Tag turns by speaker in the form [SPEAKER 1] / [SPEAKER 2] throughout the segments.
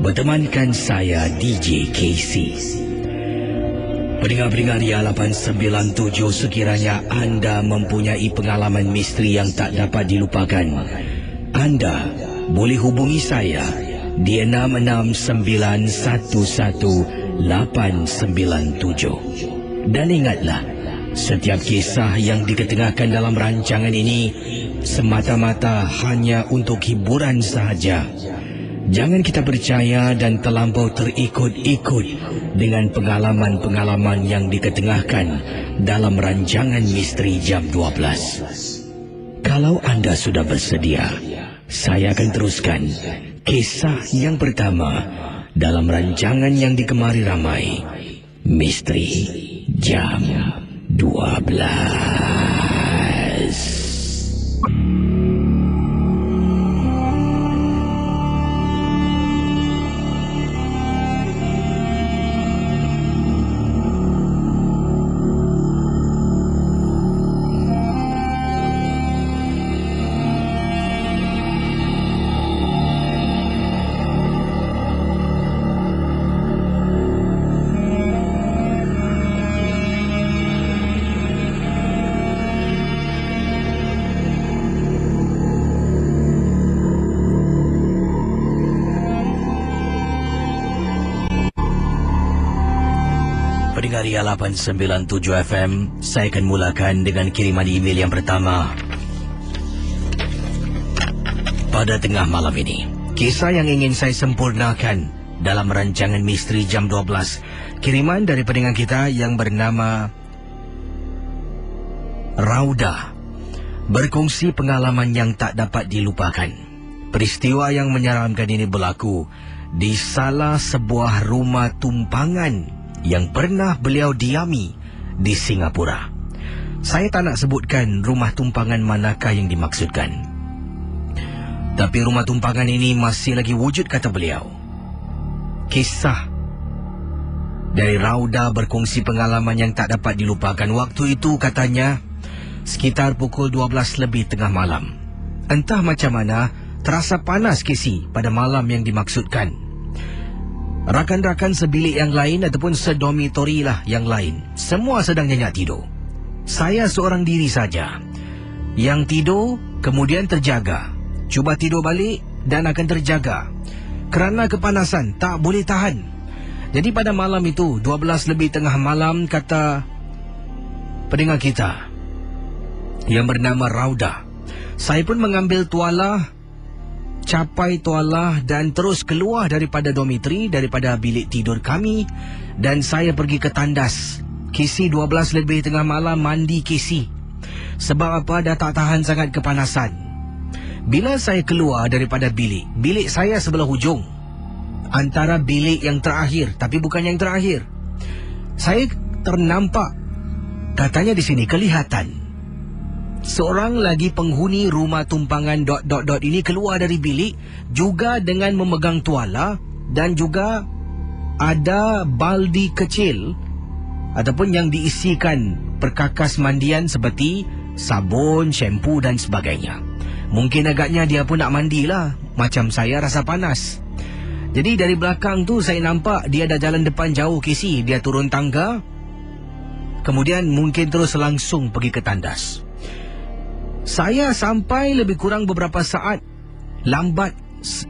[SPEAKER 1] Bertemankan saya DJ KC. Pendengar-pendengar Ria 897, sekiranya anda mempunyai pengalaman misteri yang tak dapat dilupakan, anda boleh hubungi saya di 669110897. Dan ingatlah, setiap kisah yang diketengahkan dalam rancangan ini semata-mata hanya untuk hiburan sahaja. Jangan kita percaya dan terlampau terikut-ikut dengan pengalaman-pengalaman yang diketengahkan dalam rancangan misteri jam 12. Kalau anda sudah bersedia, saya akan teruskan kisah yang pertama dalam rancangan yang digemari ramai, Misteri Jam 12. Pendengar Ria 897 FM, saya akan mulakan dengan kiriman email yang pertama. Pada tengah malam ini, kisah yang ingin saya sempurnakan dalam rancangan misteri jam 12. Kiriman dari pendengar kita yang bernama Rauda, berkongsi pengalaman yang tak dapat dilupakan. Peristiwa yang menyeramkan ini berlaku di salah sebuah rumah tumpangan yang pernah beliau diami di Singapura. Saya tak nak sebutkan rumah tumpangan manakah yang dimaksudkan, tapi rumah tumpangan ini masih lagi wujud, kata beliau. Kisah dari Rauda berkongsi pengalaman yang tak dapat dilupakan. Waktu itu katanya sekitar pukul 12 lebih tengah malam. Entah macam mana terasa panas KC pada malam yang dimaksudkan. Rakan-rakan sebilik yang lain ataupun sedomitori lah yang lain, semua sedang nyenyak tidur. Saya seorang diri saja yang tidur kemudian terjaga, cuba tidur balik dan akan terjaga kerana kepanasan tak boleh tahan. Jadi pada malam itu 12 lebih tengah malam, kata pendengar kita yang bernama Rauda, saya pun mengambil tualah, capai tualah dan terus keluar daripada dormitory, daripada bilik tidur kami, dan saya pergi ke tandas. KC 12 lebih tengah malam mandi KC. Sebab apa? Dah tak tahan sangat kepanasan. Bila saya keluar daripada bilik saya sebelah hujung, antara bilik yang terakhir, tapi bukan yang terakhir. Saya ternampak, katanya di sini kelihatan seorang lagi penghuni rumah tumpangan ... ini keluar dari bilik juga dengan memegang tuala, dan juga ada baldi kecil ataupun yang diisikan perkakas mandian seperti sabun, syampu dan sebagainya. Mungkin agaknya dia pun nak mandilah, macam saya rasa panas. Jadi dari belakang tu saya nampak dia dah jalan depan jauh KC. Dia turun tangga, kemudian mungkin terus langsung pergi ke tandas. Saya sampai lebih kurang beberapa saat lambat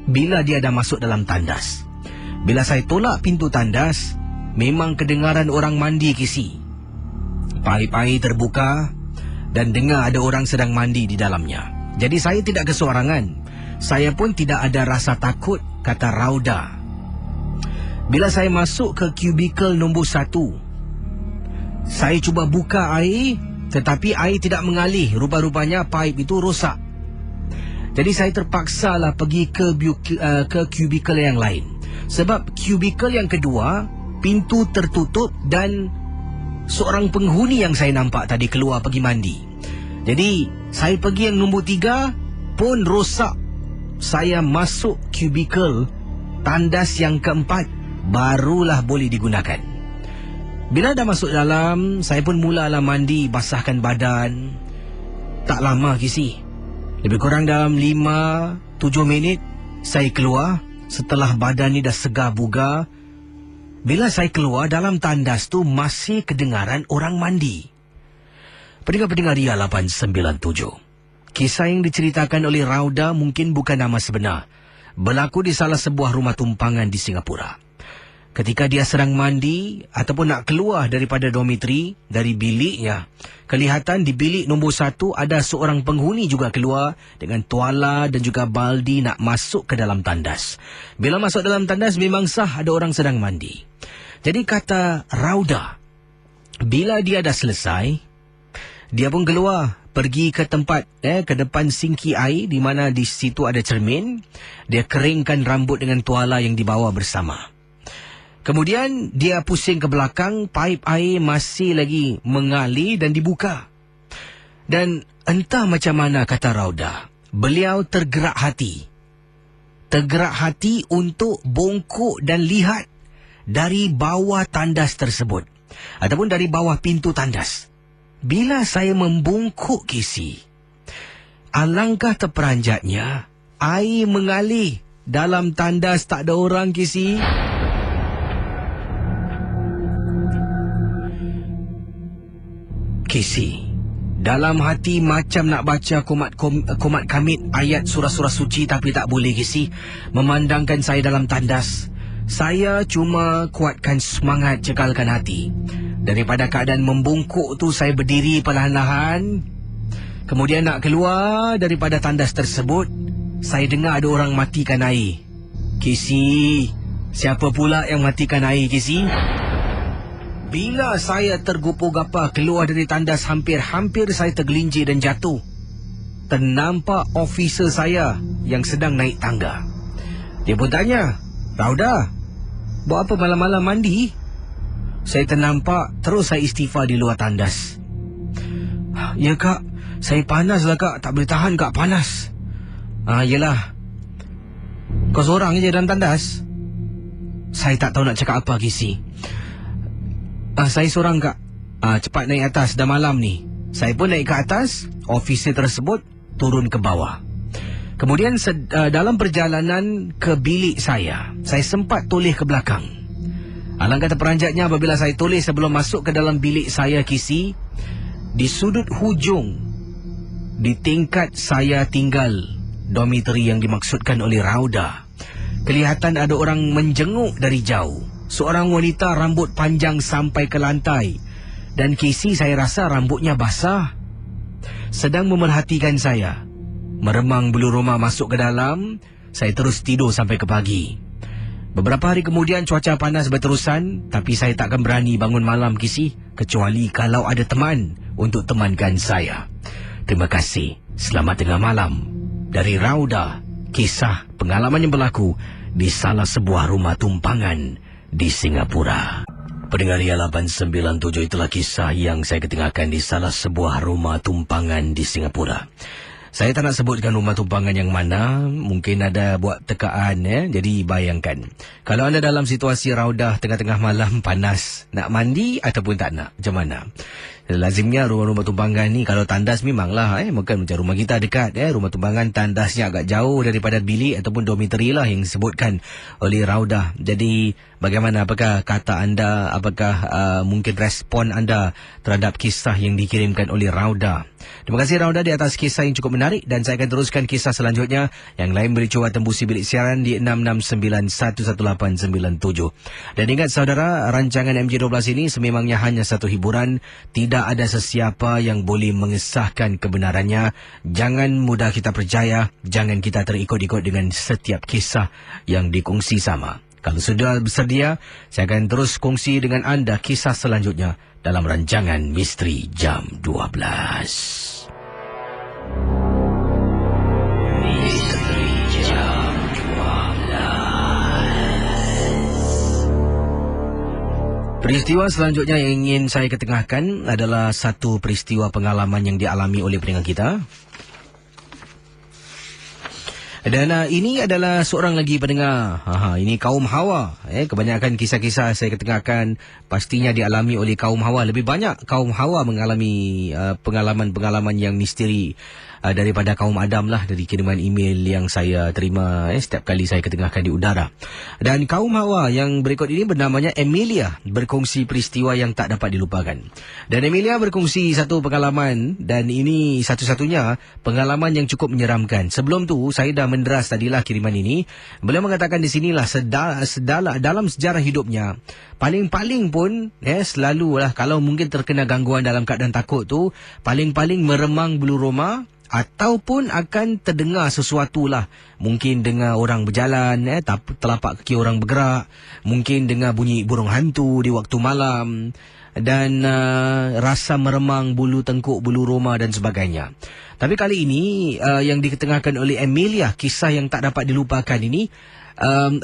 [SPEAKER 1] bila dia dah masuk dalam tandas. Bila saya tolak pintu tandas, memang kedengaran orang mandi KC. Paip-paip terbuka dan dengar ada orang sedang mandi di dalamnya. Jadi saya tidak kesorangan. Saya pun tidak ada rasa takut, kata Rauda. Bila saya masuk ke kubikel nombor 1, saya cuba buka air, tetapi air tidak mengalir. Rupa-rupanya paip itu rosak. Jadi saya terpaksalah pergi ke kubikel yang lain. Sebab kubikel yang kedua, pintu tertutup dan seorang penghuni yang saya nampak tadi keluar pergi mandi. Jadi saya pergi yang nombor 3 pun rosak. Saya masuk kubikel tandas yang keempat, barulah boleh digunakan. Bila dah masuk dalam, saya pun mulalah mandi, basahkan badan. Tak lama KC, lebih kurang dalam 5-7 minit saya keluar. Setelah badan ni dah segar bugar, bila saya keluar dalam tandas tu masih kedengaran orang mandi. Pendengar-pendengar Ria 897. Kisah yang diceritakan oleh Rauda mungkin bukan nama sebenar. Berlaku di salah sebuah rumah tumpangan di Singapura. Ketika dia sedang mandi ataupun nak keluar daripada dormitory, dari biliknya, kelihatan di bilik nombor 1 ada seorang penghuni juga keluar dengan tuala dan juga baldi nak masuk ke dalam tandas. Bila masuk dalam tandas memang sah ada orang sedang mandi. Jadi kata Rauda, bila dia dah selesai, dia pun keluar, pergi ke tempat, ke depan sinki air di mana di situ ada cermin. Dia keringkan rambut dengan tuala yang dibawa bersama. Kemudian dia pusing ke belakang, paip air masih lagi mengalir dan dibuka. Dan entah macam mana kata Rauda, beliau tergerak hati. Tergerak hati untuk bongkok dan lihat dari bawah tandas tersebut. Ataupun dari bawah pintu tandas. Bila saya membungkuk Kisi, alangkah terperanjatnya, air mengalir. Dalam tandas tak ada orang Kisi. Kisi, dalam hati macam nak baca komat kamit ayat surah-surah suci tapi tak boleh Kisi. Memandangkan saya dalam tandas, saya cuma kuatkan semangat, cekalkan hati. Daripada keadaan membungkuk tu saya berdiri perlahan-lahan. Kemudian nak keluar daripada tandas tersebut, saya dengar ada orang matikan air. Kisi, siapa pula yang matikan air Kisi? Bila saya tergopoh-gapah keluar dari tandas, hampir-hampir saya tergelincir dan jatuh. Ternampak officer saya yang sedang naik tangga. Dia pun tanya, Rauda, buat apa malam-malam mandi? Saya ternampak, terus saya istighfar di luar tandas. Ya kak, saya panas lah kak, tak boleh tahan kak, panas. Yelah, kau seorang je dalam tandas? Saya tak tahu nak cakap apa Kisi. Saya seorang kak. Cepat naik atas, dah malam ni. Saya pun naik ke atas. Officer tersebut turun ke bawah. Kemudian dalam perjalanan ke bilik saya sempat toleh ke belakang. Alangkah terperanjatnya apabila saya toleh sebelum masuk ke dalam bilik saya Kisi, di sudut hujung, di tingkat saya tinggal, dormitory yang dimaksudkan oleh Rauda, kelihatan ada orang menjenguk dari jauh. Seorang wanita rambut panjang sampai ke lantai. Dan Kisi, saya rasa rambutnya basah. Sedang memerhatikan saya. Meremang bulu roma masuk ke dalam. Saya terus tidur sampai ke pagi. Beberapa hari kemudian cuaca panas berterusan. Tapi saya takkan berani bangun malam Kisi, kecuali kalau ada teman untuk temankan saya. Terima kasih. Selamat tengah malam. Dari Rauda, kisah pengalaman yang berlaku di salah sebuah rumah tumpangan di Singapura. Pendengar Ria 897, itulah kisah yang saya ketengahkan di salah sebuah rumah tumpangan di Singapura. Saya tak nak sebutkan rumah tumpangan yang mana, mungkin ada buat tekaan Jadi bayangkan, kalau anda dalam situasi Raudah tengah-tengah malam panas, nak mandi ataupun tak nak, macam mana? Lazimnya rumah-rumah tumpangan ni kalau tandas memanglah bukan macam rumah kita dekat rumah tumpangan tandasnya agak jauh daripada bilik ataupun dormitory lah yang disebutkan oleh Raudah. Jadi bagaimana, apakah kata anda, apakah mungkin respon anda terhadap kisah yang dikirimkan oleh Raudah? Terima kasih Raudah di atas kisah yang cukup menarik, dan saya akan teruskan kisah selanjutnya. Yang lain boleh cuba tembusi bilik siaran di 669-11897. Dan ingat saudara, rancangan MJ12 ini sememangnya hanya satu hiburan, tidak ada sesiapa yang boleh mengesahkan kebenarannya. Jangan mudah kita percaya, jangan kita terikut-ikut dengan setiap kisah yang dikongsi sama. Kalau sudah bersedia, saya akan terus kongsi dengan anda kisah selanjutnya dalam rancangan Misteri Jam 12. Misteri Jam 12. Peristiwa selanjutnya yang ingin saya ketengahkan adalah satu peristiwa pengalaman yang dialami oleh pendengar kita. Dan ini adalah seorang lagi pendengar. Ini kaum Hawa. Kebanyakan kisah-kisah saya ketengahkan pastinya dialami oleh kaum Hawa. Lebih banyak kaum Hawa mengalami pengalaman-pengalaman yang misteri daripada kaum Adam lah, dari kiriman email yang saya terima setiap kali saya ketengahkan di udara. Dan kaum Hawa yang berikut ini bernamanya Emilia, berkongsi peristiwa yang tak dapat dilupakan. Dan Emilia berkongsi satu pengalaman, dan ini satu-satunya pengalaman yang cukup menyeramkan. Sebelum tu saya dah menderas tadilah kiriman ini. Beliau mengatakan di sinilah dalam sejarah hidupnya, paling-paling pun selalulah kalau mungkin terkena gangguan dalam keadaan takut tu, paling-paling meremang bulu roma ataupun akan terdengar sesuatu lah. Mungkin dengar orang berjalan, telapak kaki orang bergerak, mungkin dengar bunyi burung hantu di waktu malam, dan rasa meremang bulu tengkuk, bulu roma dan sebagainya. Tapi kali ini yang diketengahkan oleh Emilia, kisah yang tak dapat dilupakan ini,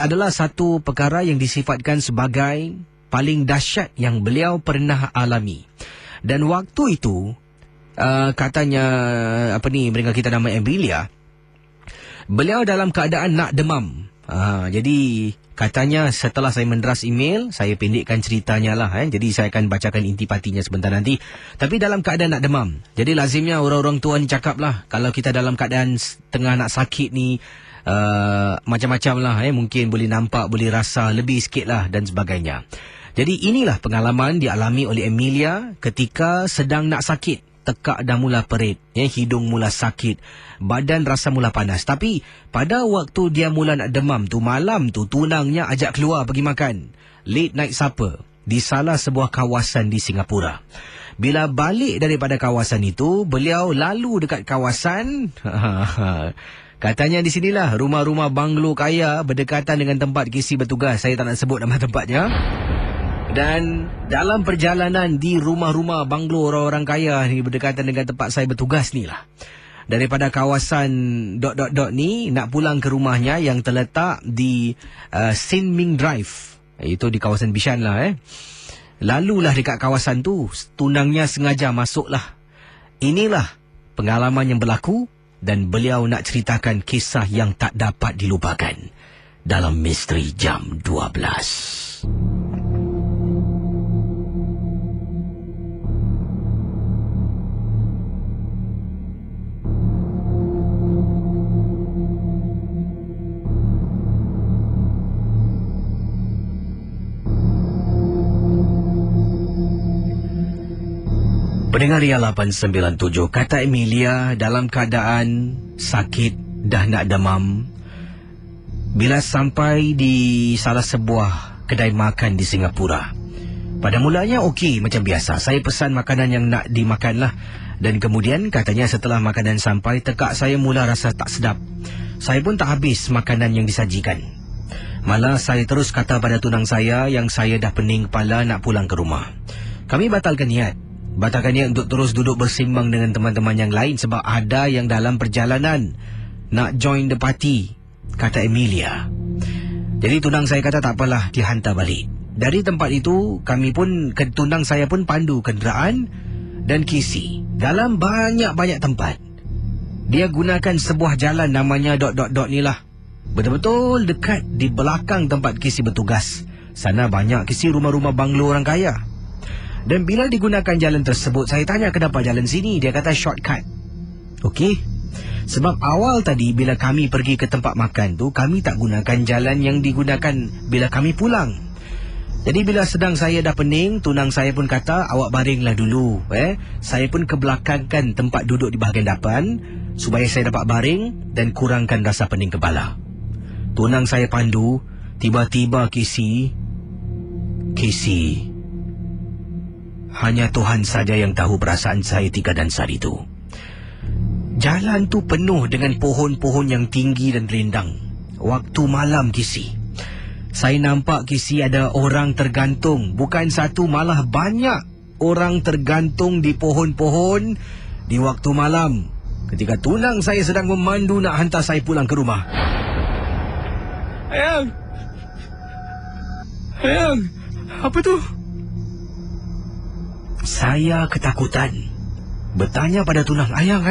[SPEAKER 1] adalah satu perkara yang disifatkan sebagai paling dahsyat yang beliau pernah alami. Dan waktu itu katanya mereka kita nama Emilia, beliau dalam keadaan nak demam. Jadi katanya setelah saya menderas email, saya pendekkan ceritanya lah. Jadi saya akan bacakan intipatinya sebentar nanti. Tapi dalam keadaan nak demam. Jadi lazimnya orang-orang tua ni cakap lah, kalau kita dalam keadaan tengah nak sakit ni, macam-macam lah. Mungkin boleh nampak, boleh rasa lebih sikit lah dan sebagainya. Jadi inilah pengalaman dialami oleh Emilia ketika sedang nak sakit. Tekak dah mula perit, hidung mula sakit, badan rasa mula panas. Tapi pada waktu dia mula nak demam tu, malam tu tunangnya ajak keluar pergi makan late night supper di salah sebuah kawasan di Singapura. Bila balik daripada kawasan itu, beliau lalu dekat kawasan katanya di sinilah rumah-rumah banglo kaya berdekatan dengan tempat KC bertugas. Saya tak nak sebut nama tempatnya. Dan dalam perjalanan di rumah-rumah banglo orang-orang kaya ni berdekatan dengan tempat saya bertugas ni lah, daripada kawasan ni nak pulang ke rumahnya yang terletak di Sin Ming Drive, itu di kawasan Bishan lah. Lalulah dekat kawasan tu, tunangnya sengaja masuklah. Inilah pengalaman yang berlaku dan beliau nak ceritakan kisah yang tak dapat dilupakan dalam Misteri Jam 12. Pendengar Ria 897, kata Emilia dalam keadaan sakit, dah nak demam. Bila sampai di salah sebuah kedai makan di Singapura. Pada mulanya okey macam biasa. Saya pesan makanan yang nak dimakan lah. Dan kemudian katanya setelah makanan sampai, tekak saya mula rasa tak sedap. Saya pun tak habis makanan yang disajikan. Malah saya terus kata pada tunang saya yang saya dah pening kepala nak pulang ke rumah. Kami batalkan niat untuk terus duduk bersimbang dengan teman-teman yang lain sebab ada yang dalam perjalanan nak join the party, kata Emilia. Jadi tunang saya kata tak apalah, dihantar balik. Dari tempat itu, tunang saya pun pandu kenderaan dan kisi dalam banyak-banyak tempat. Dia gunakan sebuah jalan namanya ... ni lah. Betul-betul dekat di belakang tempat kisi bertugas. Sana banyak kisi rumah-rumah banglo orang kaya. Dan bila digunakan jalan tersebut, saya tanya kenapa jalan sini. Dia kata shortcut. Okey. Sebab awal tadi bila kami pergi ke tempat makan tu, kami tak gunakan jalan yang digunakan bila kami pulang. Jadi bila sedang saya dah pening, tunang saya pun kata, awak baringlah dulu. Saya pun kebelakangkan tempat duduk di bahagian depan supaya saya dapat baring dan kurangkan rasa pening kepala. Tunang saya pandu, tiba-tiba Casey, hanya Tuhan saja yang tahu perasaan saya 3 dan saat itu. Jalan tu penuh dengan pohon-pohon yang tinggi dan rindang. Waktu malam, Kisi. Saya nampak, Kisi, ada orang tergantung. Bukan satu, malah banyak orang tergantung di pohon-pohon di waktu malam. Ketika tunang saya sedang memandu nak hantar saya pulang ke rumah. Ayang, apa tu? Saya ketakutan. Bertanya pada tunang, Ayang,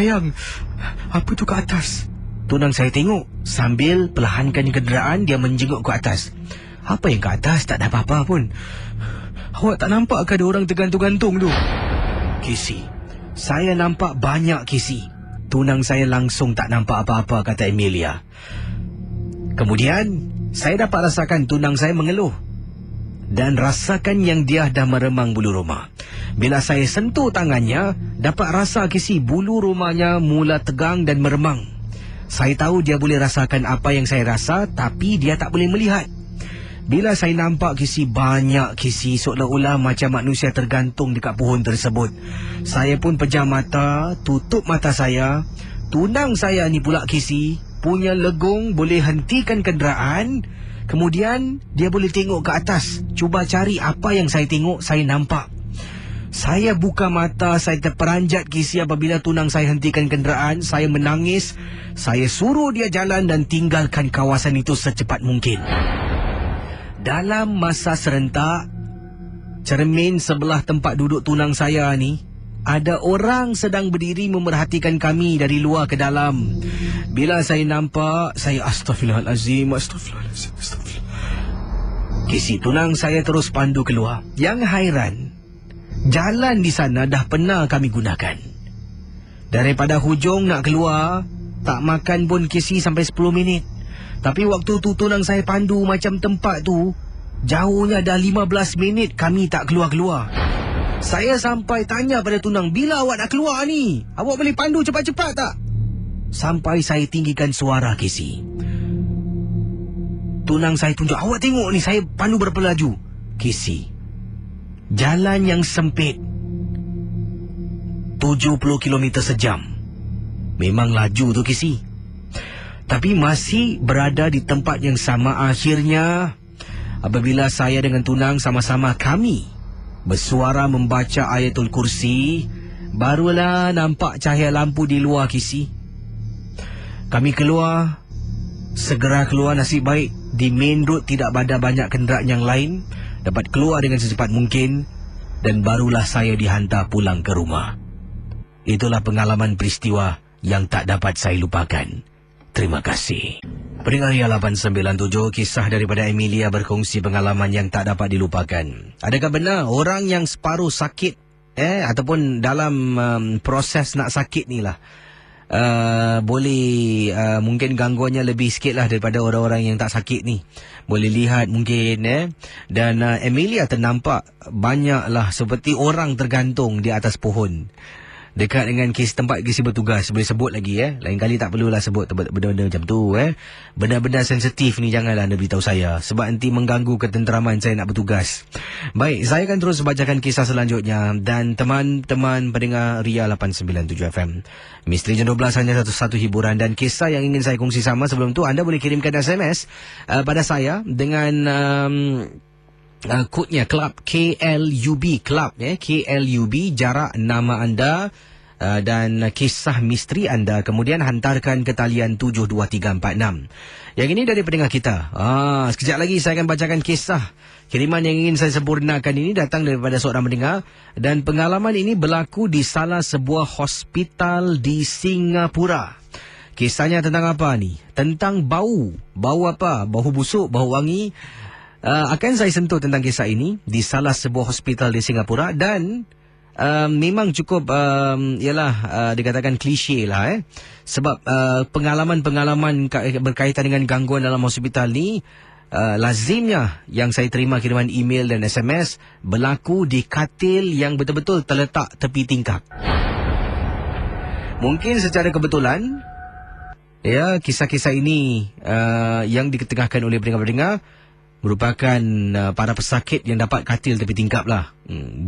[SPEAKER 1] apa tu ke atas? Tunang saya tengok, sambil perlahankan kenderaan, dia menjenguk ke atas. Apa yang ke atas? Tak ada apa-apa pun. Awak tak nampak ke ada orang tergantung-gantung tu? Kisi, saya nampak banyak, Kisi. Tunang saya langsung tak nampak apa-apa, kata Emilia. Kemudian saya dapat rasakan tunang saya mengeluh dan rasakan yang dia dah meremang bulu roma. Bila saya sentuh tangannya, dapat rasa kisi bulu romanya mula tegang dan meremang. Saya tahu dia boleh rasakan apa yang saya rasa, tapi dia tak boleh melihat. Bila saya nampak kisi banyak kisi seolah-olah macam manusia tergantung dekat pohon tersebut, saya pun pejam mata, tutup mata saya. Tunang saya ni pula kisi punya legong boleh hentikan kenderaan. Kemudian dia boleh tengok ke atas, cuba cari apa yang saya tengok. Saya nampak. Saya buka mata, saya terperanjat kisi apabila tunang saya hentikan kenderaan. Saya menangis. Saya suruh dia jalan dan tinggalkan kawasan itu secepat mungkin. Dalam masa serentak, cermin sebelah tempat duduk tunang saya ni, ada orang sedang berdiri memerhatikan kami dari luar ke dalam. Bila saya nampak, saya astaghfirullahalazim. Kisi tunang saya terus pandu keluar. Yang hairan, jalan di sana dah pernah kami gunakan. Daripada hujung nak keluar, tak makan pun kisi sampai 10 minit. Tapi waktu tu tunang saya pandu macam tempat tu, jauhnya dah 15 minit kami tak keluar-keluar. Saya sampai tanya pada tunang, bila awak nak keluar ni? Awak boleh pandu cepat-cepat tak? Sampai saya tinggikan suara kisi. Tunang saya tunjuk, awak tengok ni saya pandu berapa laju. Kisi, jalan yang sempit 70 km sejam. Memang laju tu kisi, tapi masih berada di tempat yang sama. Akhirnya apabila saya dengan tunang sama-sama kami bersuara membaca ayatul kursi, barulah nampak cahaya lampu di luar kisi. Kami keluar. Segera keluar, nasib baik di main road tidak ada banyak kenderaan yang lain. Dapat keluar dengan secepat mungkin. Dan barulah saya dihantar pulang ke rumah. Itulah pengalaman peristiwa yang tak dapat saya lupakan. Terima kasih. Pendengar Ria 897, kisah daripada Emilia berkongsi pengalaman yang tak dapat dilupakan. Adakah benar orang yang separuh sakit ataupun dalam proses nak sakit ni lah, boleh mungkin gangguannya lebih sikit lah daripada orang-orang yang tak sakit ni. Boleh lihat mungkin dan Emilia ternampak banyaklah seperti orang tergantung di atas pohon dekat dengan tempat kisi bertugas. Boleh sebut lagi lain kali tak perlulah sebut benda-benda macam tu. Benda-benda sensitif ni janganlah anda beritahu saya, sebab nanti mengganggu ketenteraman saya nak bertugas. Baik, saya akan terus bacakan kisah selanjutnya. Dan teman-teman pendengar Ria 897 FM, Misteri Jam 12 hanya satu hiburan. Dan kisah yang ingin saya kongsi sama sebelum tu, anda boleh kirimkan SMS pada saya dengan kodnya Club KLUB, Club KLUB, jarak nama anda dan kisah misteri anda, kemudian hantarkan ke talian 72346. Yang ini dari pendengar kita. Sekejap lagi saya akan bacakan kisah. Kiriman yang ingin saya sempurnakan ini datang daripada seorang pendengar, dan pengalaman ini berlaku di salah sebuah hospital di Singapura. Kisahnya tentang apa ni? Tentang bau. Bau apa? Bau busuk, bau wangi. Akan saya sentuh tentang kisah ini di salah sebuah hospital di Singapura. Dan memang cukup dikatakan klise lah sebab pengalaman-pengalaman berkaitan dengan gangguan dalam hospital ni lazimnya yang saya terima kiriman email dan SMS berlaku di katil yang betul-betul terletak tepi tingkap. Mungkin secara kebetulan kisah-kisah ini yang diketengahkan oleh pendengar-pendengar merupakan para pesakit yang dapat katil tepi tingkap lah.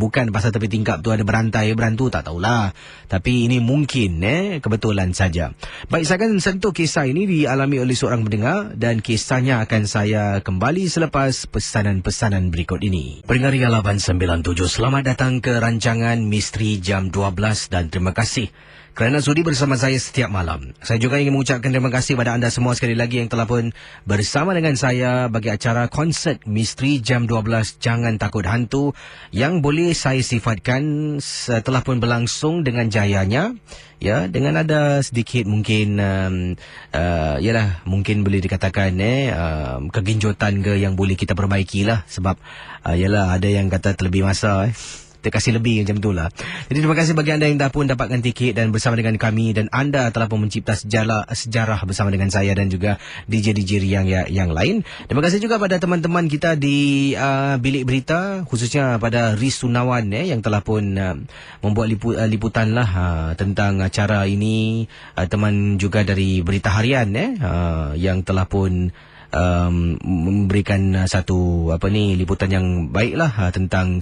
[SPEAKER 1] Bukan pasal tepi tingkap tu ada berantu tak tahulah. Tapi ini mungkin kebetulan saja. Baik, saya akan sentuh kisah ini dialami oleh seorang pendengar, dan kisahnya akan saya kembali selepas pesanan-pesanan berikut ini. Pendengar Ria 897, selamat datang ke rancangan Misteri Jam 12 dan terima kasih kerana sudi bersama saya setiap malam. Saya juga ingin mengucapkan terima kasih pada anda semua sekali lagi yang telah pun bersama dengan saya bagi acara konsert Misteri Jam 12 Jangan Takut Hantu yang boleh saya sifatkan setelah pun berlangsung dengan jayanya. Dengan ada sedikit mungkin mungkin boleh dikatakan kegenjutan ke yang boleh kita perbaikilah, sebab ada yang kata terlebih masa Kita kasih lebih macam tu lah. Jadi terima kasih bagi anda yang dah pun dapatkan tiket dan bersama dengan kami, dan anda telah pun mencipta sejarah bersama dengan saya dan juga DJ-DJ yang lain. Terima kasih juga pada teman-teman kita di Bilik Berita, khususnya pada Riz Sunawan yang telah pun membuat liputan lah tentang acara ini. Teman juga dari Berita Harian yang telah pun memberikan satu liputan yang baiklah tentang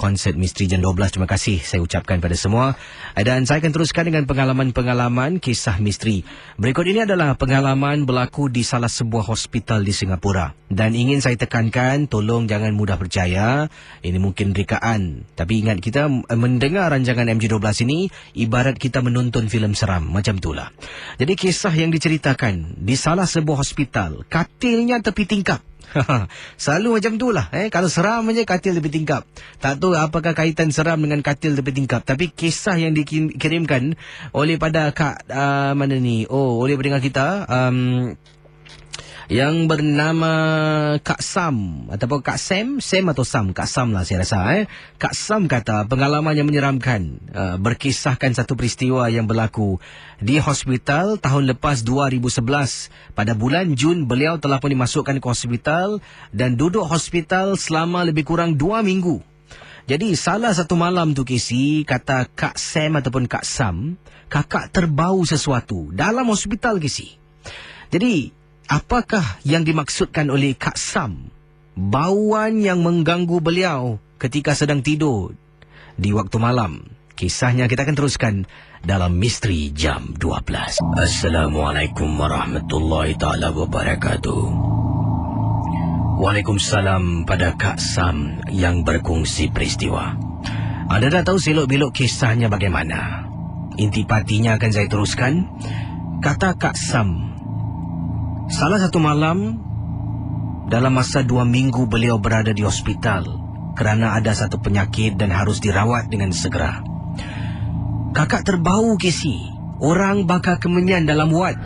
[SPEAKER 1] konsert Misteri Jam 12. Terima kasih saya ucapkan pada semua, dan saya akan teruskan dengan pengalaman-pengalaman kisah misteri. Berikut ini adalah pengalaman berlaku di salah sebuah hospital di Singapura, dan ingin saya tekankan, tolong jangan mudah percaya, ini mungkin rekaan. Tapi ingat, kita mendengar rancangan MJ12 ini ibarat kita menonton filem seram, macam itulah. Jadi kisah yang diceritakan di salah sebuah hospital, katilnya tepi tingkap. Selalu macam tu lah. Kalau seram aja katil tepi tingkap. Tak tahu apakah kaitan seram dengan katil tepi tingkap. Tapi kisah yang dikirimkan oleh pada oleh pendengar kita, yang bernama Kak Sam ataupun Kak Sam atau Sam, Kak Sam lah saya rasa. Kak Sam kata pengalaman yang menyeramkan, berkisahkan satu peristiwa yang berlaku di hospital tahun lepas 2011. Pada bulan Jun, beliau telah pun dimasukkan ke hospital dan duduk hospital selama lebih kurang 2 minggu. Jadi salah satu malam tu Casey, kata Kak Sam ataupun Kak Sam, kakak terbau sesuatu dalam hospital Casey. Jadi apakah yang dimaksudkan oleh Kak Sam? Bauan yang mengganggu beliau ketika sedang tidur di waktu malam. Kisahnya kita akan teruskan dalam Misteri Jam 12. Assalamualaikum warahmatullahi taala wabarakatuh. Waalaikumsalam pada Kak Sam yang berkongsi peristiwa. Anda dah tahu selok-belok kisahnya bagaimana. Intipatinya akan saya teruskan. Kata Kak Sam, salah satu malam dalam masa 2 minggu beliau berada di hospital kerana ada satu penyakit dan harus dirawat dengan segera. Kakak terbau Casey, orang bakar kemenyan dalam wad.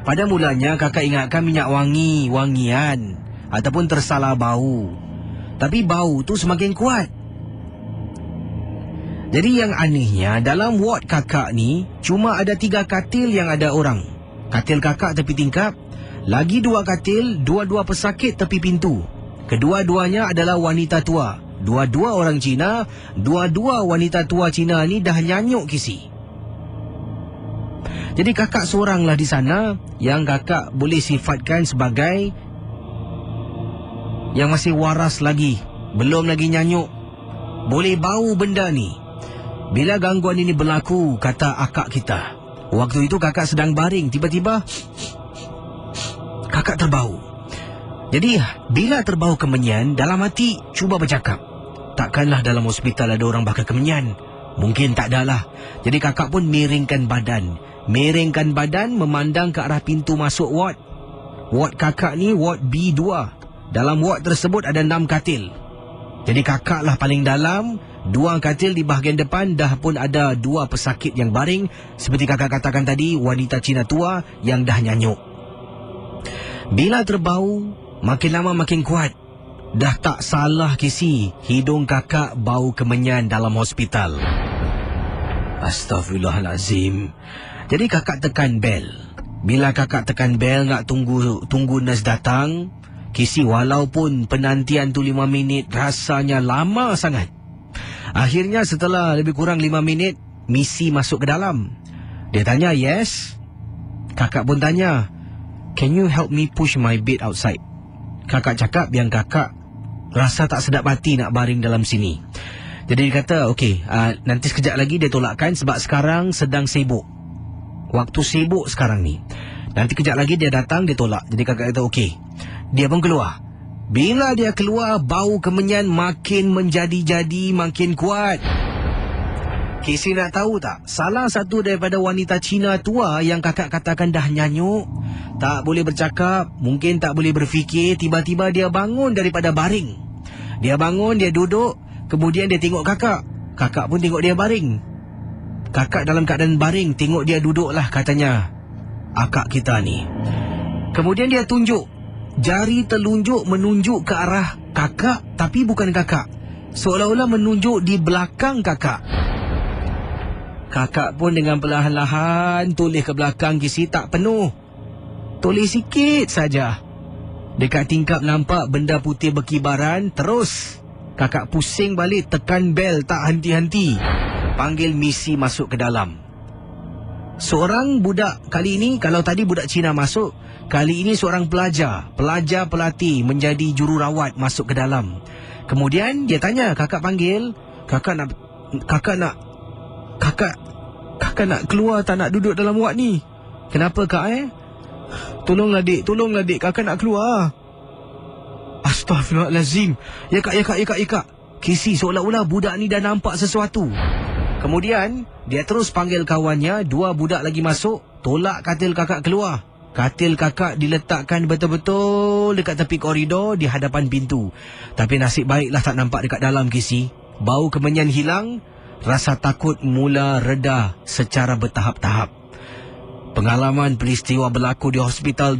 [SPEAKER 1] Pada mulanya kakak ingatkan minyak wangian ataupun tersalah bau. Tapi bau tu semakin kuat. Jadi yang anehnya, dalam wad kakak ni cuma ada 3 katil yang ada orang. Katil kakak tepi tingkap, lagi 2 katil, 2 pesakit tepi pintu. Kedua-duanya adalah wanita tua. 2 orang Cina, 2 wanita tua Cina ni dah nyanyuk Casey. Jadi kakak seoranglah di sana yang kakak boleh sifatkan sebagai yang masih waras lagi, belum lagi nyanyuk, boleh bau benda ni. Bila gangguan ini berlaku, kata akak kita, waktu itu kakak sedang baring, tiba-tiba kakak terbau. Jadi bila terbau kemenyan, dalam hati cuba bercakap, takkanlah dalam hospital ada orang bakar kemenyan? Mungkin tak adalah. Jadi kakak pun miringkan badan memandang ke arah pintu masuk ward. Ward kakak ni ward B2. Dalam ward tersebut ada 6 katil. Jadi kakaklah paling dalam. 2 katil di bahagian depan dah pun ada 2 pesakit yang baring. Seperti kakak katakan tadi, wanita Cina tua yang dah nyanyuk. Bila terbau, makin lama makin kuat. Dah tak salah Casey, hidung kakak bau kemenyan dalam hospital. Astaghfirullahalazim. Jadi kakak tekan bel. Bila kakak tekan bel nak tunggu nurse datang, Casey, walaupun penantian tu 5 minit, rasanya lama sangat. Akhirnya setelah lebih kurang 5 minit, Missy masuk ke dalam. Dia tanya, yes. Kakak pun tanya, can you help me push my bed outside? Kakak cakap yang kakak rasa tak sedap hati nak baring dalam sini. Jadi dia kata, okey, nanti sekejap lagi dia tolakkan sebab sekarang sedang sibuk. Waktu sibuk sekarang ni. Nanti kejap lagi dia datang, dia tolak. Jadi kakak kata, okey. Dia pun keluar. Bila dia keluar, bau kemenyan makin menjadi-jadi, makin kuat. Casey nak tahu tak? Salah satu daripada wanita Cina tua yang kakak katakan dah nyanyuk, tak boleh bercakap, mungkin tak boleh berfikir, tiba-tiba dia bangun daripada baring. Dia bangun, dia duduk, kemudian dia tengok kakak. Kakak pun tengok dia baring. Kakak dalam keadaan baring, tengok dia duduklah katanya akak kita ni. Kemudian dia tunjuk, jari telunjuk menunjuk ke arah kakak, tapi bukan kakak. seolah-olah menunjuk di belakang kakak. Kakak pun dengan perlahan-lahan toleh ke belakang Casey, tak penuh. Toleh sikit saja. Dekat tingkap nampak benda putih berkibaran. Terus kakak pusing balik, tekan bel tak henti-henti. Panggil misi masuk ke dalam. Seorang budak kali ini, kalau tadi budak Cina masuk, kali ini seorang pelajar pelatih menjadi jururawat masuk ke dalam. Kemudian dia tanya, kakak panggil, kakak nak keluar, tak nak duduk dalam wad ni. Kenapa kak Tolonglah dik, kakak nak keluar. Astaghfirullahalazim. Ya kak. Casey seolah-olah budak ni dah nampak sesuatu. Kemudian dia terus panggil kawannya, 2 budak lagi masuk, tolak katil kakak keluar. Katil kakak diletakkan betul-betul dekat tepi koridor di hadapan pintu. Tapi nasib baiklah tak nampak dekat dalam, Casey. Bau kemenyan hilang, rasa takut mula reda secara bertahap-tahap. Pengalaman peristiwa berlaku di hospital ...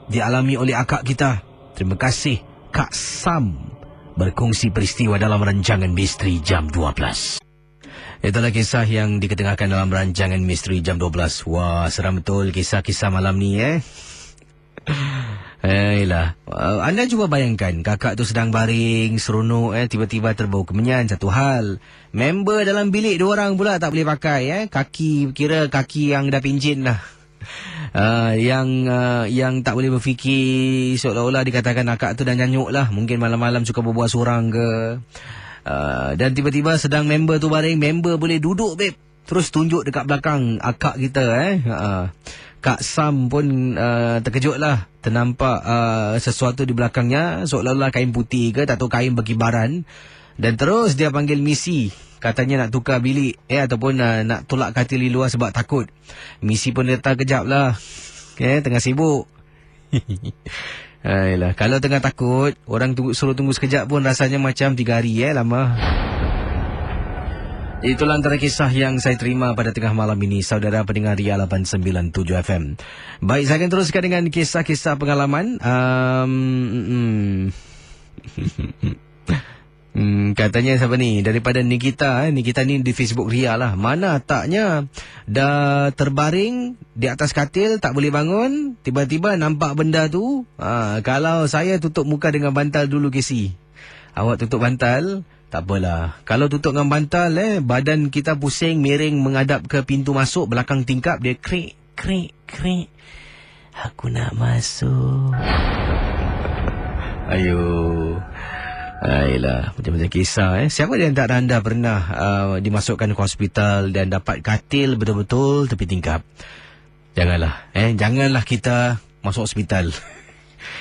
[SPEAKER 1] dialami oleh akak kita. Terima kasih Kak Sam berkongsi peristiwa dalam rancangan Misteri Jam 12. Itulah kisah yang diketengahkan dalam rancangan Misteri Jam 12. Wah, seram betul kisah-kisah malam ni Ayolah, anda cuba bayangkan kakak tu sedang baring seronok tiba-tiba terbau kemenyan. Satu hal, member dalam bilik 2 orang pula tak boleh pakai kaki, kira kaki yang dah pincin lah. Yang tak boleh berfikir, seolah-olah dikatakan akak tu dah nyanyuk lah. Mungkin malam-malam suka berbual seorang ke. Dan tiba-tiba sedang member tu baring, member boleh duduk babe, terus tunjuk dekat belakang akak kita Kak Sam pun terkejut lah. Ternampak sesuatu di belakangnya, seolah-olah kain putih ke, tak tahu kain berkibaran. Dan terus dia panggil misi, katanya nak tukar bilik ataupun nak tolak katil di luar sebab takut. Misi pun datang kejap lah, tengah sibuk. Ayolah, kalau tengah takut, orang suruh tunggu sekejap pun rasanya macam 3 hari lama. Itulah antara kisah yang saya terima pada tengah malam ini, saudara pendengar Ria 897 FM. Baik, saya akan teruskan dengan kisah-kisah pengalaman. Katanya siapa ni? Daripada Nikita. Nikita ni di Facebook Ria lah. Mana taknya dah terbaring di atas katil, tak boleh bangun, tiba-tiba nampak benda tu. Kalau saya tutup muka dengan bantal dulu, Casey. Awak tutup bantal, tak apalah. Kalau tutup dengan bantal, badan kita pusing, miring menghadap ke pintu masuk belakang tingkap. Dia krik. Aku nak masuk. Ayolah, macam-macam kisah. Siapa di antara anda pernah dimasukkan ke hospital dan dapat katil betul-betul tepi tingkap? Janganlah. Janganlah kita masuk hospital.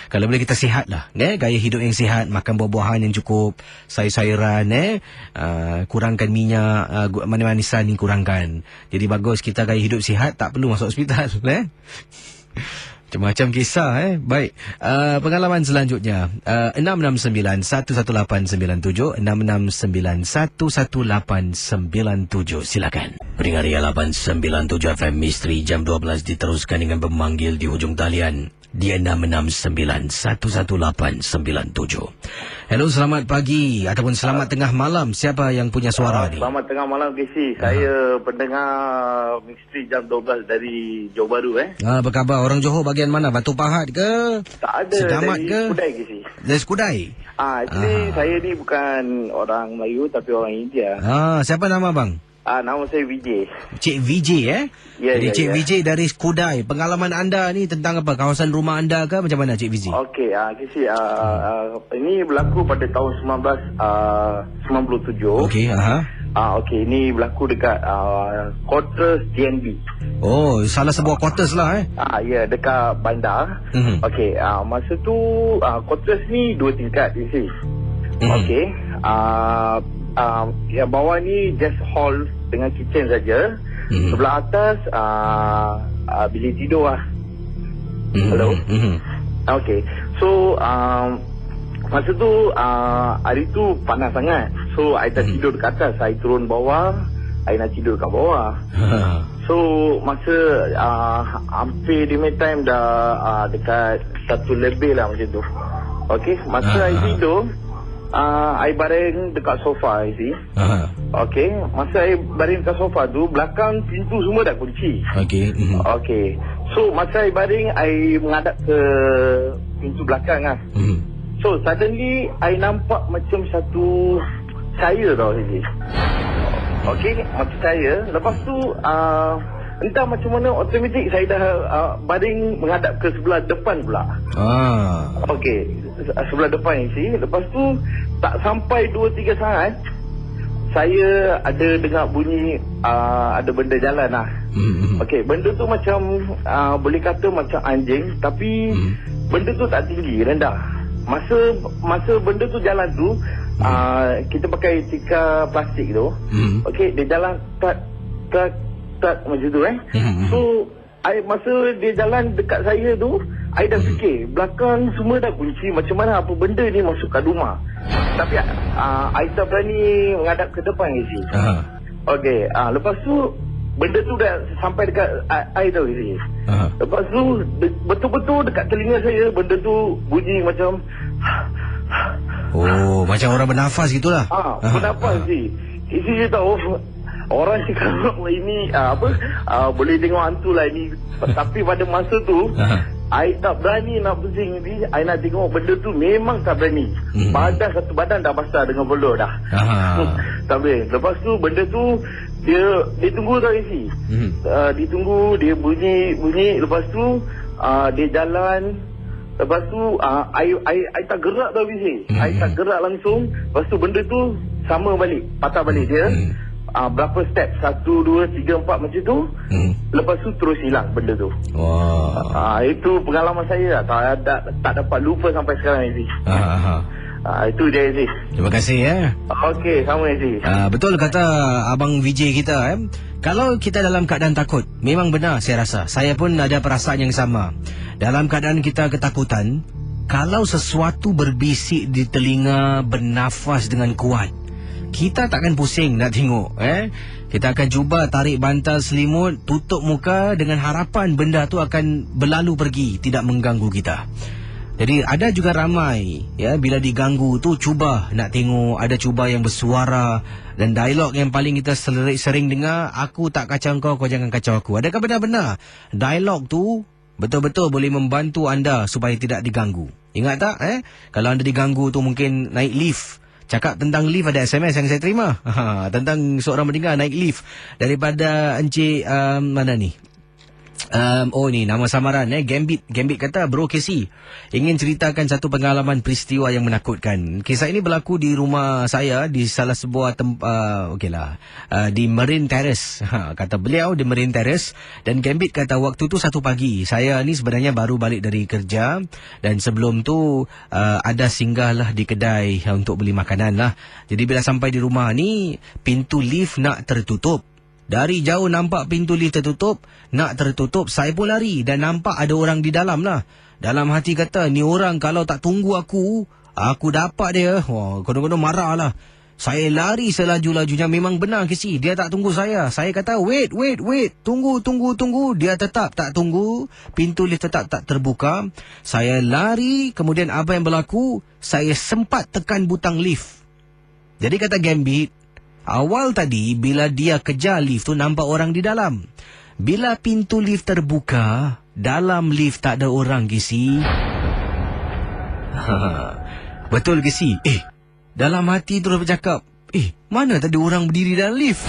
[SPEAKER 1] Kalau boleh kita sihatlah, gaya hidup yang sihat, makan buah-buahan yang cukup, sayur-sayuran, kurangkan minyak, manis-manisan ni kurangkan. Jadi bagus kita gaya hidup sihat, tak perlu masuk hospital. Macam-macam kisah. Baik, pengalaman selanjutnya, 669-11897, 669-11897. Silakan. Pendengar Ria 897 FM Misteri Jam 12 diteruskan dengan pemanggil di hujung talian di 669-11897. Hello, selamat pagi ataupun selamat tengah malam. Siapa yang punya suara ni?
[SPEAKER 2] Selamat tengah malam, Casey. Saya pendengar Misteri Jam 12 dari Johor Bahru.
[SPEAKER 1] Apa khabar? Orang Johor bagian mana? Batu Pahat ke?
[SPEAKER 2] Tak ada,
[SPEAKER 1] Segamat
[SPEAKER 2] dari
[SPEAKER 1] ke?
[SPEAKER 2] Skudai, Casey.
[SPEAKER 1] Dari Skudai?
[SPEAKER 2] Saya ni bukan orang Melayu tapi orang India.
[SPEAKER 1] Siapa nama bang?
[SPEAKER 2] Nama saya Vijay.
[SPEAKER 1] Cik Vijay Jadi Cik
[SPEAKER 2] ya.
[SPEAKER 1] Vijay dari Skudai. Pengalaman anda ni tentang apa? Kawasan rumah anda ke? Macam mana Cik Vijay?
[SPEAKER 2] Okey, Casey, ini berlaku pada tahun 1997.
[SPEAKER 1] Okey,
[SPEAKER 2] Okey, ini berlaku dekat quarters DNB.
[SPEAKER 1] Oh, salah sebuah quarters lah
[SPEAKER 2] Ya, dekat bandar. Okey, masa tu quarters ni 2 tingkat, Casey. Okey, yang bawah ni just hall dengan kitchen saja. Sebelah atas bilik tidur lah. Hello. Okay. So masa tu hari tu panas sangat. So I tak tidur dekat atas, I turun bawah, I nak tidur kat bawah. So masa hampir dinner time dah dekat 1 lebih lah macam tu. Okay, masa I tidur, I baring dekat sofa, you see. Okey, masa I baring dekat sofa tu, belakang pintu semua dah kunci.
[SPEAKER 1] Okey.
[SPEAKER 2] Okey. So, masa I baring, I menghadap ke pintu belakang lah. So, suddenly, I nampak macam satu cahaya tau, you see. Okey, macam cahaya. Lepas tu, entah macam mana automatik saya dah baring menghadap ke sebelah depan pula. Okey, sebelah depan ni. Lepas tu tak sampai 2-3 saat saya ada dengar bunyi ada benda jalan lah. Okey, benda tu macam boleh kata macam anjing, tapi benda tu tak tinggi, rendah. Masa benda tu jalan tu kita pakai tika plastik tu. Okey, dia jalan tak macam tu So masa dia jalan dekat saya tu, I dah fikir belakang semua dah kunci, macam mana apa benda ni masuk kat rumah. Tapi I tak berani menghadap ke depan ni. Okey, lepas tu benda tu dah sampai dekat I tau ni. Lepas tu betul-betul dekat telinga saya benda tu bunyi macam
[SPEAKER 1] macam orang bernafas gitulah.
[SPEAKER 2] Bernafas ni. Isi je tahu. Orang cakap ini boleh tengok hantu lah ini. Tapi pada masa tu I tak berani nak pusing ni. I nak tengok benda tu memang tak berani. Satu badan dah basah dengan bolo dah. Tak boleh. Lepas tu benda tu dia tunggu tau isi. Dia tunggu, dia bunyi. Lepas tu dia jalan. Lepas tu I tak gerak tau isi. I tak gerak langsung. Lepas tu benda tu sama balik, patah balik dia. Berapa step, 1, 2, 3, 4 macam tu. Lepas tu terus hilang benda tu. Itu pengalaman saya lah. Tak dapat lupa sampai sekarang ni. Itu dia Aziz.
[SPEAKER 1] Terima kasih
[SPEAKER 2] Okey, sama Aziz.
[SPEAKER 1] Betul kata Abang Vijay kita kalau kita dalam keadaan takut, memang benar saya rasa. Saya pun ada perasaan yang sama. Dalam keadaan kita ketakutan, kalau sesuatu berbisik di telinga, bernafas dengan kuat, kita takkan pusing nak tengok. Kita akan cuba tarik bantal selimut, tutup muka dengan harapan benda tu akan berlalu pergi, tidak mengganggu kita. Jadi ada juga ramai bila diganggu tu cuba nak tengok, ada cuba yang bersuara. Dan dialog yang paling kita sering dengar, aku tak kacau kau jangan kacau aku. Adakah benar-benar dialog tu betul-betul boleh membantu anda supaya tidak diganggu? Ingat tak kalau anda diganggu tu mungkin naik lift. Cakap tentang lift, ada SMS yang saya terima tentang seorang mendengar naik lift daripada Encik mana ni? Ni nama samaran Gambit kata, Bro Casey ingin ceritakan satu pengalaman peristiwa yang menakutkan. Kisah ini berlaku di rumah saya di salah sebuah tempat di Marine Terrace. Kata beliau di Marine Terrace. Dan Gambit kata waktu tu satu pagi, saya ni sebenarnya baru balik dari kerja, dan sebelum tu ada singgahlah di kedai untuk beli makanan lah. Jadi bila sampai di rumah ni, pintu lift nak tertutup. Dari jauh nampak pintu lift tertutup, nak tertutup, saya pun lari dan nampak ada orang di dalam lah. Dalam hati kata, ni orang kalau tak tunggu aku dapat dia. Konon-konon marah lah. Saya lari selaju-lajunya, memang benar Kesi, dia tak tunggu saya. Saya kata, wait, tunggu. Dia tetap tak tunggu, pintu lift tetap tak terbuka. Saya lari, kemudian apa yang berlaku, saya sempat tekan butang lift. Jadi kata Gambit, awal tadi bila dia kejar lift tu nampak orang di dalam. Bila pintu lift terbuka, dalam lift tak ada orang Kesi. Betul Kesi? Dalam hati terus bercakap, mana tadi orang berdiri dalam lift?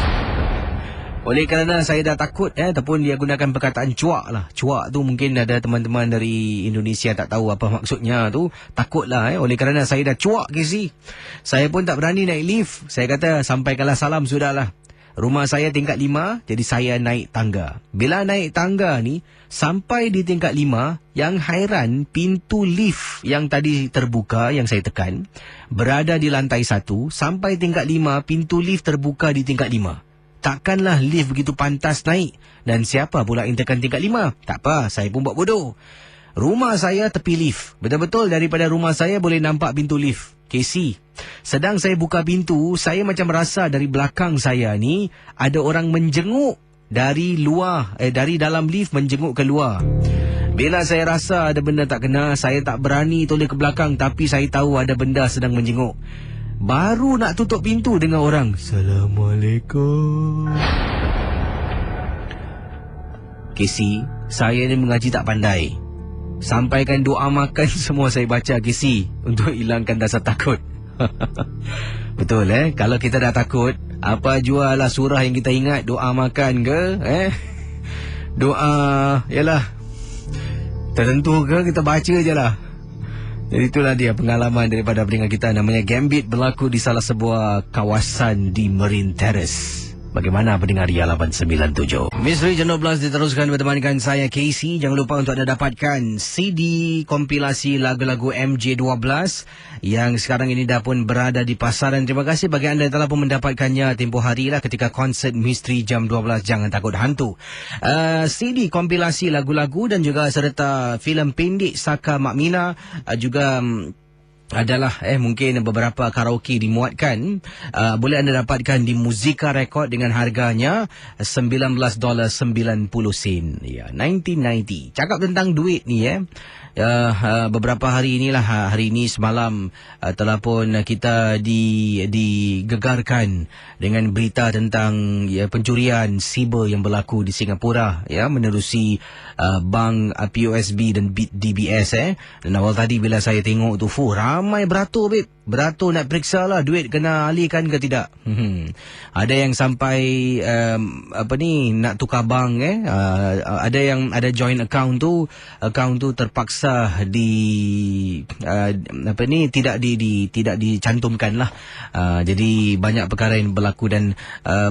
[SPEAKER 1] Oleh kerana saya dah takut ataupun dia gunakan perkataan cuak lah. Cuak tu mungkin ada teman-teman dari Indonesia tak tahu apa maksudnya tu. Takutlah Oleh kerana saya dah cuak Kesi, saya pun tak berani naik lift. Saya kata sampaikanlah salam sudahlah. Rumah saya tingkat 5, jadi saya naik tangga. Bila naik tangga ni, sampai di tingkat 5, yang hairan pintu lift yang tadi terbuka, yang saya tekan, berada di lantai 1, sampai tingkat 5, pintu lift terbuka di tingkat 5. Takkanlah lift begitu pantas naik. Dan siapa pula yang tekan tingkat 5? Tak apa, saya pun buat bodoh. Rumah saya tepi lift. Betul-betul daripada rumah saya boleh nampak pintu lift. Casey, sedang saya buka pintu, saya macam rasa dari belakang saya ni ada orang menjenguk dari luar, dari dalam lift menjenguk keluar. Bila saya rasa ada benda tak kena, saya tak berani toleh ke belakang, tapi saya tahu ada benda sedang menjenguk. Baru nak tutup pintu dengan orang, Assalamualaikum. Casey, saya ni mengaji tak pandai. Sampaikan doa makan semua saya baca, Casey, untuk hilangkan rasa takut. Betul kalau kita dah takut, apa jual lah surah yang kita ingat, doa makan ke doa, yalah, tertentu ke kita baca je lah. Jadi itulah dia pengalaman daripada peringkat kita, namanya Gambit, berlaku di salah sebuah kawasan di Marine Terrace. Bagaimana pendengar Ria 897? Misteri Jam 12 diteruskan bertemankan saya, Casey. Jangan lupa untuk anda dapatkan CD kompilasi lagu-lagu MJ12 yang sekarang ini dah pun berada di pasaran. Terima kasih bagi anda yang telah pun mendapatkannya tempoh hari lah ketika konsert Misteri Jam 12 Jangan Takut Hantu. CD kompilasi lagu-lagu dan juga serta filem pendek Saka Mak Mina, juga adalah mungkin beberapa karaoke dimuatkan. Boleh anda dapatkan di Muzika Record dengan harganya $19.90. Ya, 1990. Cakap tentang duit ni beberapa hari inilah, hari ini semalam telah pun kita digegarkan dengan berita tentang pencurian siber yang berlaku di Singapura, menerusi bank POSB dan DBS. Dan awal tadi bila saya tengok tu, ramai beratur, beratur nak periksa lah duit kena alihkan ke tidak. Ada yang sampai nak tukar bank. Ada yang ada joint account tu terpaksa tidak dicantumkan lah. Jadi banyak perkara yang berlaku dan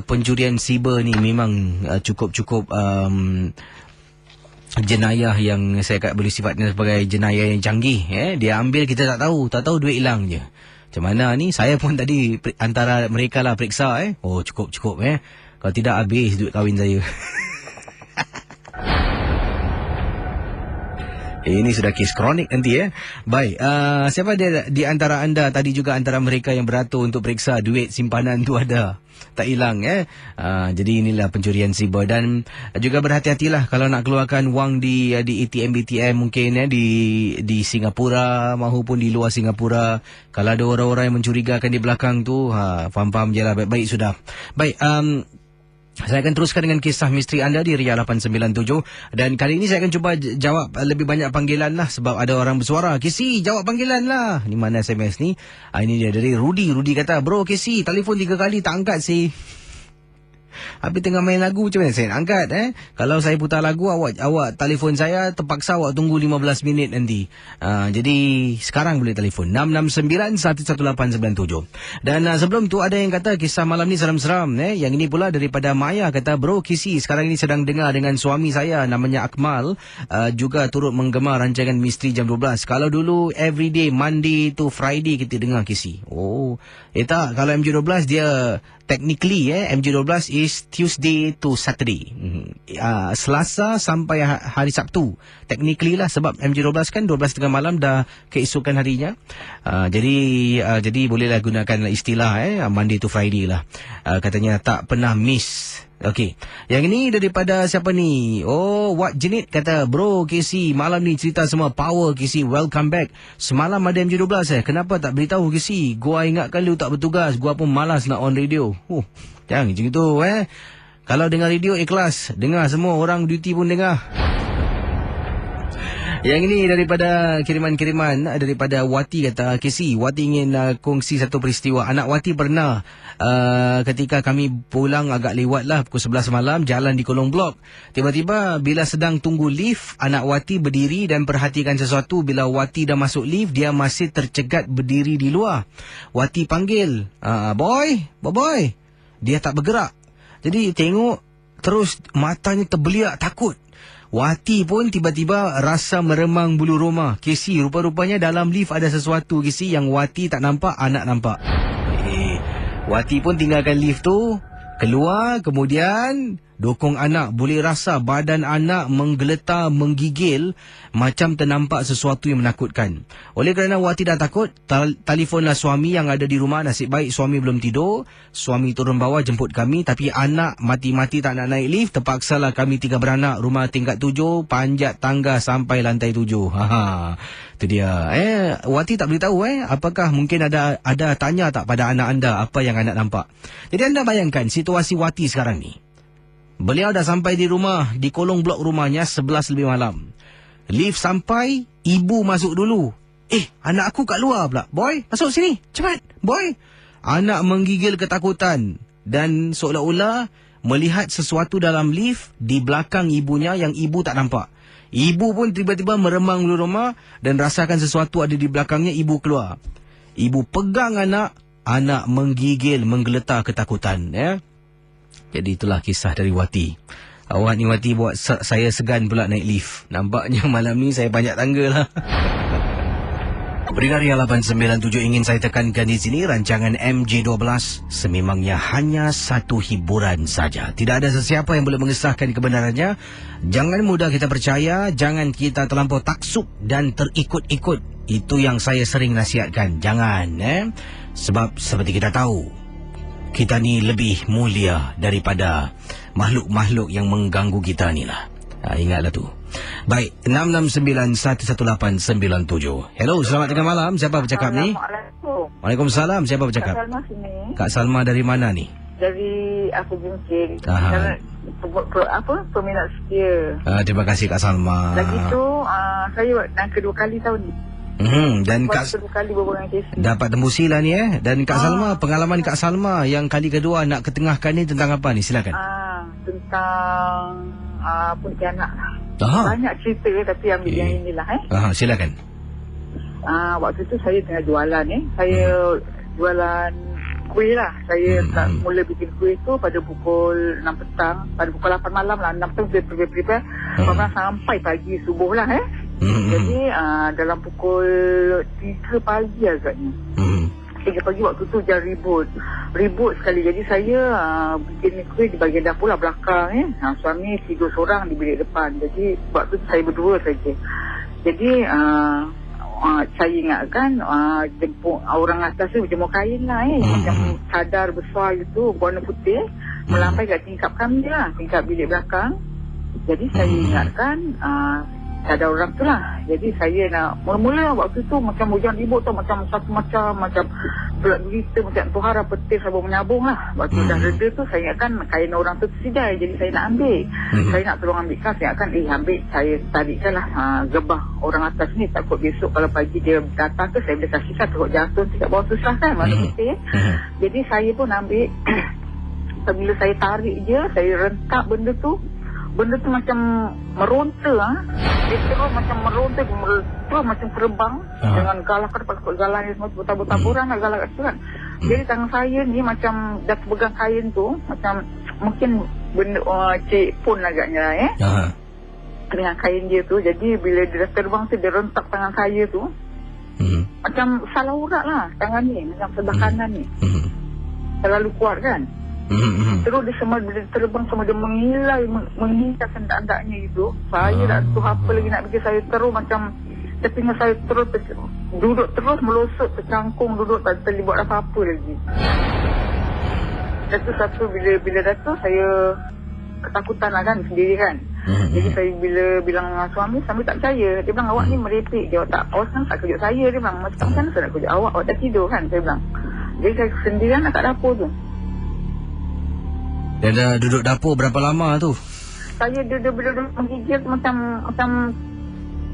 [SPEAKER 1] pencurian siber ni memang cukup jenayah yang saya boleh sifatnya sebagai jenayah yang canggih. Dia ambil, kita tak tahu duit hilang je. Macam mana ni? Saya pun tadi antara mereka lah periksa. Oh cukup. Kalau tidak habis duit kahwin saya. Ini sudah kes kronik nanti. Baik, siapa dia di antara anda tadi juga antara mereka yang beratur untuk periksa duit simpanan tu ada tak hilang. Jadi inilah pencurian siber. Dan juga berhati-hatilah kalau nak keluarkan wang di ATM mungkin di Singapura maupun di luar Singapura. Kalau ada orang-orang yang mencurigakan di belakang tu, faham-faham je lah. Baik sudah. Baik, saya akan teruskan dengan kisah misteri anda di Ria 897. Dan kali ini saya akan cuba jawab lebih banyak panggilan lah, sebab ada orang bersuara, Casey jawab panggilan lah. Ni mana SMS ni? Ini dia dari Rudy. Rudy kata, bro Casey, telefon 3 kali tak angkat sih. Habis tengah main lagu, macam mana saya nak angkat? Kalau saya putar lagu, awak telefon saya, terpaksa awak tunggu 15 minit nanti. Jadi sekarang boleh telefon 669-11897. Dan sebelum tu ada yang kata kisah malam ni seram-seram. Yang ini pula daripada Maya, kata, bro Casey, sekarang ini sedang dengar dengan suami saya namanya Akmal, juga turut menggemar rancangan Misteri Jam 12. Kalau dulu everyday Monday to Friday kita dengar Casey. Tak, kalau MJ12 dia technically MJ12 is Tuesday to Saturday. Selasa sampai hari Sabtu. Technically lah, sebab MJ12 kan 12.30 malam dah keesokan harinya. Jadi bolehlah gunakan istilah Monday to Friday lah. Katanya tak pernah miss. Okey. Yang ini daripada siapa ni? What Jenit kata, bro Casey, malam ni cerita semua power Casey, welcome back. Semalam ada MJ12 kenapa tak beritahu Casey? Gua ingatkan lu tak bertugas, gua pun malas nak on radio. Jangan macam itu Kalau dengar radio ikhlas, dengar semua orang duty pun dengar. Yang ini daripada kiriman-kiriman daripada Wati, kata, Casey, Wati ingin kongsi satu peristiwa. Anak Wati pernah ketika kami pulang agak lewat lah pukul 11 malam, jalan di kolong blok. Tiba-tiba bila sedang tunggu lift, anak Wati berdiri dan perhatikan sesuatu. Bila Wati dah masuk lift, dia masih tercegat berdiri di luar. Wati panggil, boy. Dia tak bergerak. Jadi tengok terus, matanya terbeliak takut. Wati pun tiba-tiba rasa meremang bulu roma. Casey, rupa-rupanya dalam lift ada sesuatu, Casey, yang Wati tak nampak, anak nampak. Wati pun tinggalkan lift tu, keluar, kemudian Dokong anak, boleh rasa badan anak menggeletar, menggigil macam ternampak sesuatu yang menakutkan. Oleh kerana Wati dah takut, telefonlah suami yang ada di rumah. Nasib baik suami belum tidur. Suami turun bawah jemput kami, tapi anak mati-mati tak nak naik lift. Terpaksalah kami 3 beranak, rumah tingkat 7, panjat tangga sampai lantai 7. Itu dia. Wati tak beritahu apakah mungkin ada tanya tak pada anak anda apa yang anak nampak. Jadi anda bayangkan situasi Wati sekarang ni. Beliau dah sampai di rumah, di kolong blok rumahnya 11 lebih malam. Lift sampai, ibu masuk dulu. Anak aku kat luar pula. Boy, masuk sini. Cepat. Boy. Anak menggigil ketakutan. Dan seolah-olah melihat sesuatu dalam lift di belakang ibunya yang ibu tak nampak. Ibu pun tiba-tiba meremang di rumah dan rasakan sesuatu ada di belakangnya, ibu keluar. Ibu pegang anak menggigil, menggeletar ketakutan. Jadi itulah kisah dari Wati. Awak ni Wati buat saya segan pula naik lift. Nampaknya malam ni saya banyak tangga lah. Pendengar 897 ingin saya tekankan di sini, rancangan MJ12 sememangnya hanya satu hiburan saja. Tidak ada sesiapa yang boleh mengesahkan kebenarannya. Jangan mudah kita percaya, jangan kita terlampau taksub dan terikut-ikut. Itu yang saya sering nasihatkan. Jangan, sebab seperti kita tahu, kita ni lebih mulia daripada makhluk-makhluk yang mengganggu kita ni lah. Ingatlah tu. Baik, 669-11897. Hello, selamat tengah malam. Siapa bercakap ni?
[SPEAKER 3] Assalamualaikum.
[SPEAKER 1] Waalaikumsalam. Siapa bercakap?
[SPEAKER 3] Kak Salma sini.
[SPEAKER 1] Kak Salma dari mana ni?
[SPEAKER 3] Dari aku Bungkil.
[SPEAKER 1] Aha.
[SPEAKER 3] Peminat setia.
[SPEAKER 1] Terima kasih Kak Salma.
[SPEAKER 3] Lagi tu, saya yang kedua kali tahun ni.
[SPEAKER 1] Dan Kak
[SPEAKER 3] kedua kali berbual dengan Casey.
[SPEAKER 1] dapat tembusi lah ni Dan Kak Salma, pengalaman Kak Salma yang kali kedua nak ketengahkan ni tentang apa ni? Silakan.
[SPEAKER 3] Tentang Pontianak.
[SPEAKER 1] Aha.
[SPEAKER 3] Banyak cerita tapi ambil yang inilah.
[SPEAKER 1] Silakan.
[SPEAKER 3] Waktu tu saya tengah jualan Saya jualan kuih lah. Saya mula bikin kuih tu pada pukul 6 petang. Pada pukul 8 malam lah. 6 petang saya prepare. Sampai pagi subuh lah Jadi dalam pukul 3 pagi agaknya. 3 pagi waktu tu jangan ribut sekali. Jadi saya bikin kuih di bahagian dapur lah belakang suami tidur seorang di bilik depan. Jadi waktu tu saya berdua saja. Jadi saya ingatkan jemput orang atas tu jemur kain lah macam cadar besar gitu warna putih melampai kat tingkap kami lah, tingkap bilik belakang. Jadi saya ingatkan ada orang tu lah. Jadi saya nak mula-mula waktu tu macam hujan ribut tu, macam satu macam berat berita macam Tuhara petir sabung menyabung lah. Waktu dah reda tu saya ingatkan kain orang tu tersidai. Jadi saya nak ambil. Saya nak tolong ambilkan. Saya ingatkan ambil, saya tarikkan lah gebah orang atas ni. Takut besok kalau pagi dia datang ke saya boleh kasihkan, takut jatuh dekat bawah tu lah kan warna putih. Jadi saya pun ambil. Bila saya tarik je, saya rentak benda tu macam meronta dia terus macam meronta, terus macam terbang dengan galah takut galah ni semua bertabur-taburan lah galah kat situ kan. Jadi tangan saya ni macam dah pegang kain tu macam mungkin benda cik pun agaknya dengan kain dia tu. Jadi bila dia dah terbang tu dia rentak tangan saya tu macam salah urat lah tangan ni, macam sebelah kanan ni terlalu kuat kan. Terus dia semua dia terbang semua, dia menghilai sendak-sendaknya itu. Saya tak tahu apa lagi nak bikin. Saya terus macam tepinya saya terus duduk terus melosot tercangkung duduk, tak boleh buat apa-apa lagi. Satu bila dah tu saya ketakutan lah kan sendiri kan. Jadi saya bila bilang dengan suami tak percaya. Dia bilang awak ni merepek je, awak tak kejut saya. Dia bilang macam mana saya nak kejut awak dah tidur kan, saya bilang. Jadi saya sendirian lah kat dapur tu.
[SPEAKER 1] Dia dah duduk dapur berapa lama tu?
[SPEAKER 3] Saya dia bila menggigil macam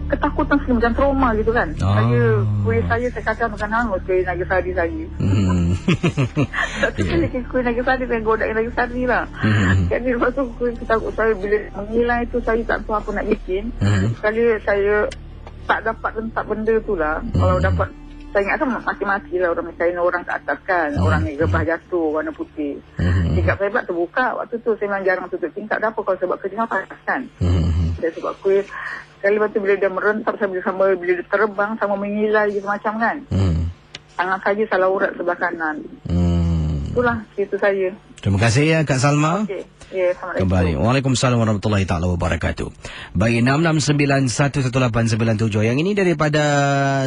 [SPEAKER 3] ketakutan sekali, macam trauma gitu kan. Kuih saya kacau makan hangus kuih Nagasari saya. Satu kali kuih Nagasari saya godak Nagasari lah. Jadi lepas tu kuih takut saya bila menghilai tu saya tak tahu apa nak bikin. Sekali saya tak dapat rentak benda tu lah. Kalau dapat saya ingatkan mati-mati lah orang kat atas kan. Orang ni gebah jatuh warna putih. Tingkap saya pula terbuka. Waktu tu saya memang jarang tutup tingkap dapur kalau sebab kerja panas kan. Saya sebab kuih. Sekali lepas tu bila dia merentap saya bila dia terbang sama mengilai gitu macam kan. Tangan saja salah urat sebelah kanan. Itulah cerita saya.
[SPEAKER 1] Terima kasih ya Kak Salma.
[SPEAKER 3] Okey. Ya, Assalamualaikum.
[SPEAKER 1] Kembali. Waalaikumsalam warahmatullahi taala wabarakatuh. Baik, 66911897. Yang ini daripada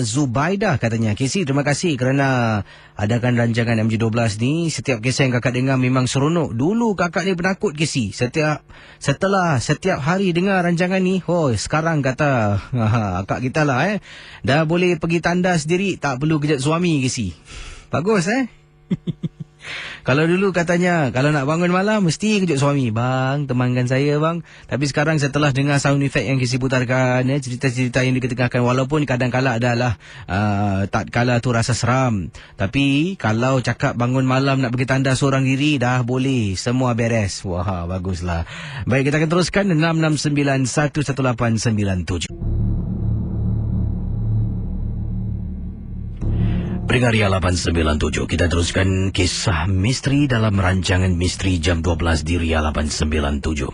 [SPEAKER 1] Zubaidah katanya. Casey, terima kasih kerana adakan rancangan MJ12 ni. Setiap kisah yang kakak dengar memang seronok. Dulu kakak ni penakut, Casey. Setelah setiap hari dengar rancangan ni, sekarang kata akak kita lah dah boleh pergi tanda sendiri, tak perlu kejut suami, Casey. Bagus Kalau dulu katanya, kalau nak bangun malam, mesti kejut suami. Bang, temankan saya bang. Tapi sekarang setelah dengar sound effect yang Casey putarkan, cerita-cerita yang diketengahkan, walaupun kadang-kala adalah, tak kala tu rasa seram. Tapi, kalau cakap bangun malam nak pergi tanda seorang diri, dah boleh. Semua beres. Wah, baguslah. Baik, kita akan teruskan 66911897. Peringkat Ria 897, kita teruskan kisah misteri dalam rancangan misteri jam 12 di Ria 897.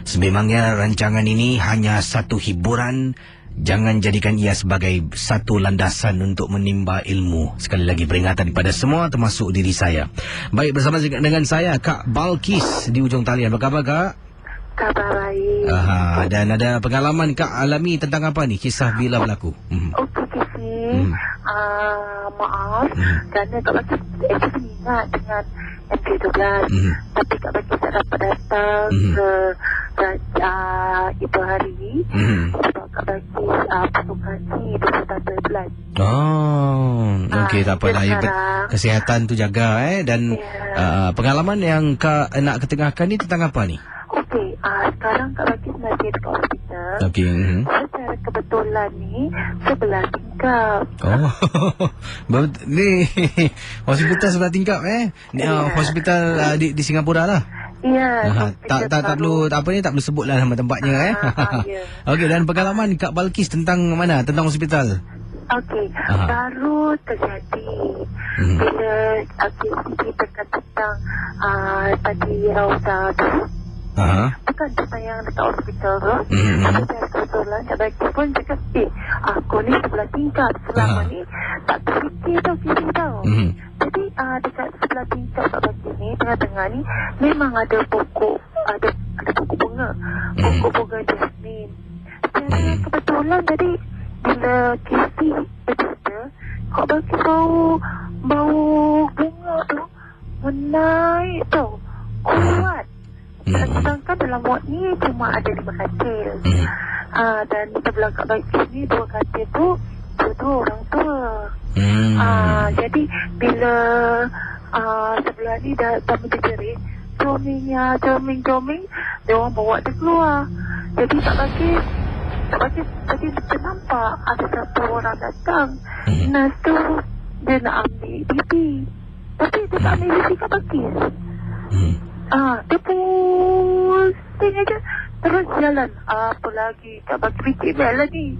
[SPEAKER 1] Sememangnya rancangan ini hanya satu hiburan, jangan jadikan ia sebagai satu landasan untuk menimba ilmu. Sekali lagi peringatan kepada semua, termasuk diri saya. Baik, bersama dengan saya Kak Balkis di ujung talian. Apa khabar Kak?
[SPEAKER 3] Khabar baik.
[SPEAKER 1] Dan ada pengalaman Kak alami tentang apa ni? Kisah bila berlaku?
[SPEAKER 3] Okey, Casey. Maaf kerana Kak Bakis actually ingat dengan MJ12, tapi Kak Bakis tak dapat datang ke Ibu Hari sebab Kak Bakis pasukanci 21 bulan.
[SPEAKER 1] Okey, tak apalah. Kesihatan tu jaga dan pengalaman yang Kak nak ketengahkan ni tentang apa ni?
[SPEAKER 3] Okey, sekarang Kak Bakis masih dekat hospital.
[SPEAKER 1] Okey.
[SPEAKER 3] Secara kebetulan ni sebelah tingkap.
[SPEAKER 1] Ni hospital sebelah tingkap ni hospital di Singapura lah.
[SPEAKER 3] Ya.
[SPEAKER 1] Tak perlu tak perlu sebutlah nama tempatnya Okey, dan pengalaman Kak Balkis tentang mana? Tentang hospital.
[SPEAKER 3] Okey, baru terjadi bila ceritakan tentang tadi Rauza tu. Bukan kita yang dekat hospital tu. Secara kebetulan Kak Bakis pun cakap, aku ni sebelah tingkap. Selama ni tak terfikir tau, kiri tau. Jadi dekat sebelah tingkap Kak Bakis ni, tengah-tengah ni memang ada pokok, ada pokok bunga. Pokok bunga jasmin. Secara kebetulan tadi bila Casey bercerita, Kak Bakis bau bunga tu menaik tau, kuat. Sedangkan dalam ward ni cuma ada 5 katil. Dan sebelah Kak Bakis ni 2 katil tu dua orang tua. Jadi bila sebelah ni dah menjerit, coming, dia orang bawa dia keluar. Jadi Kak Bakis tadi nampak ada satu orang datang. Nurse tu dia nak ambil pipi, tapi dia tak ambil pipi Kak Bakis. Dia pusing aja, terus jalan. Apa lagi, Kak Bakis fikir bel lagi.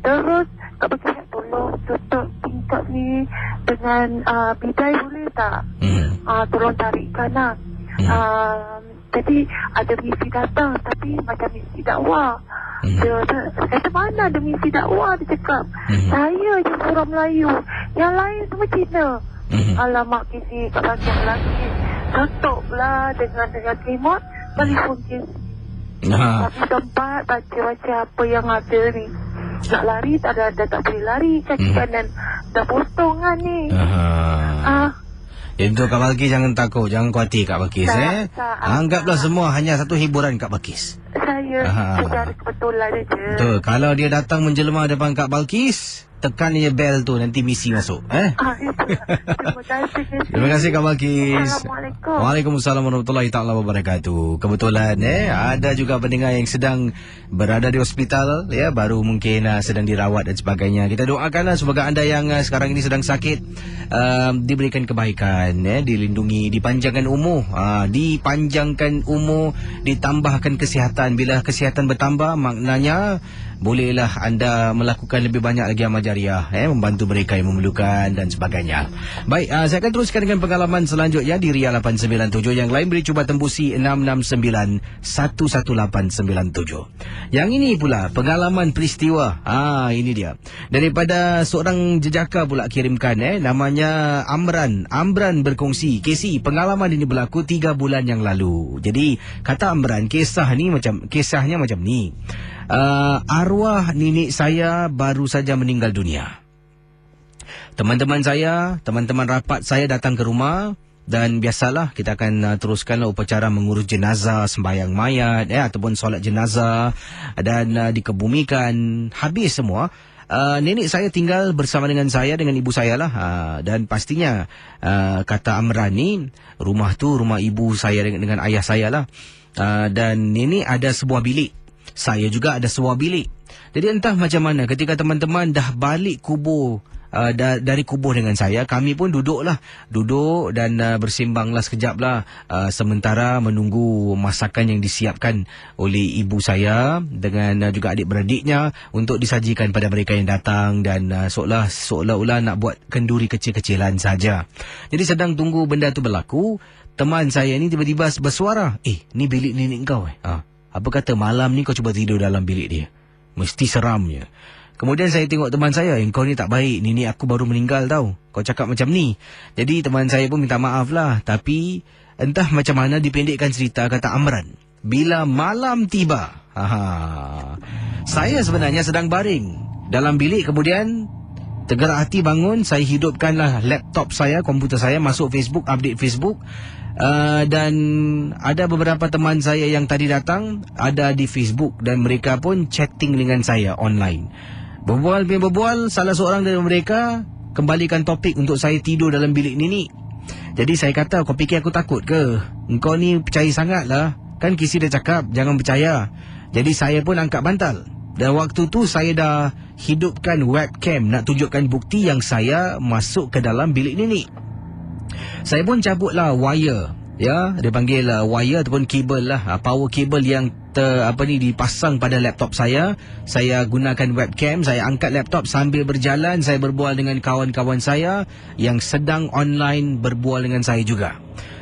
[SPEAKER 3] Terus Kak Bakis nak tolong tutup tingkap ni dengan bidai boleh tak? Tolong tarikkan lah. Jadi ada misi datang, tapi macam misi dakwah. Dia kata, mana ada misi dakwah? Dia cakap, saya je orang Melayu, yang lain semua Cina. Alamak, kisi Kak Bakis lagi tutup lah dengan remote telefon Casey. Tapi tempat baca apa yang ada ni. Nak lari tak boleh lari, kaki kanan dah potong kan ni.
[SPEAKER 1] Itu Kak Balkis jangan takut, jangan khawatir Kak Balkis. Anggaplah semua hanya satu hiburan Kak Balkis.
[SPEAKER 3] Saya secara kebetulan je.
[SPEAKER 1] Betul, kalau dia datang menjelma depan Kak Balkis, tekan je bel tu, nanti misi masuk. Terima kasih Kak Balkis.
[SPEAKER 3] Assalamualaikum.
[SPEAKER 1] Waalaikumsalam warahmatullahi taala wabarakatuh. Kebetulan ada juga pendengar yang sedang berada di hospital, baru mungkin sedang dirawat dan sebagainya. Kita doakanlah semoga anda yang sekarang ini sedang sakit diberikan kebaikan, dilindungi, dipanjangkan umur, ditambahkan kesihatan. Bila kesihatan bertambah, maknanya bolehlah anda melakukan lebih banyak lagi amal jariah, membantu mereka yang memerlukan dan sebagainya. Baik, saya akan teruskan dengan pengalaman selanjutnya di Ria 897. Yang lain boleh cuba tembusi 669-11897. Yang ini pula pengalaman peristiwa. Ini dia. Daripada seorang jejaka pula kirimkan, namanya Amran. Amran berkongsi, KC, pengalaman ini berlaku 3 bulan yang lalu. Jadi kata Amran, kisahnya macam ni. Arwah nenek saya baru saja meninggal dunia. Teman-teman rapat saya datang ke rumah. Dan biasalah kita akan teruskanlah upacara mengurus jenazah, sembahyang mayat ataupun solat jenazah dan dikebumikan. Habis semua, nenek saya tinggal bersama dengan saya, dengan ibu saya lah. Dan pastinya kata Amran ni, rumah ibu saya dengan ayah saya lah. Dan nenek ada sebuah bilik, saya juga ada sebuah bilik. Jadi entah macam mana ketika teman-teman dah balik kubur, dari kubur dengan saya, kami pun duduk dan bersimbanglah sekejap lah, sementara menunggu masakan yang disiapkan oleh ibu saya dengan juga adik-beradiknya untuk disajikan pada mereka yang datang, dan seolah-olah nak buat kenduri kecil-kecilan saja. Jadi sedang tunggu benda tu berlaku, teman saya ni tiba-tiba bersuara, ni bilik nenek kau apa kata malam ni kau cuba tidur dalam bilik dia, mesti seramnya. Kemudian saya tengok teman saya, kau ni tak baik, nenek aku baru meninggal tau, kau cakap macam ni. Jadi teman saya pun minta maaf lah. Tapi entah macam mana dipendekkan cerita, kata Amran, bila malam tiba, saya sebenarnya sedang baring dalam bilik. Kemudian tergerak hati bangun, saya hidupkanlah laptop saya, komputer saya, masuk Facebook, update Facebook. Dan ada beberapa teman saya yang tadi datang ada di Facebook, dan mereka pun chatting dengan saya online. Berbual, salah seorang dari mereka kembalikan topik untuk saya tidur dalam bilik nenek. Jadi saya kata, kau fikir aku takut ke? Engkau ni percaya sangat lah, kan Kisi dah cakap jangan percaya. Jadi saya pun angkat bantal. Dan waktu tu saya dah hidupkan webcam nak tunjukkan bukti yang saya masuk ke dalam bilik nenek. Saya pun cabutlah wire, dia panggil wire ataupun kabel lah, power cable yang dipasang pada laptop saya. Saya gunakan webcam, saya angkat laptop sambil berjalan, saya berbual dengan kawan-kawan saya yang sedang online berbual dengan saya juga.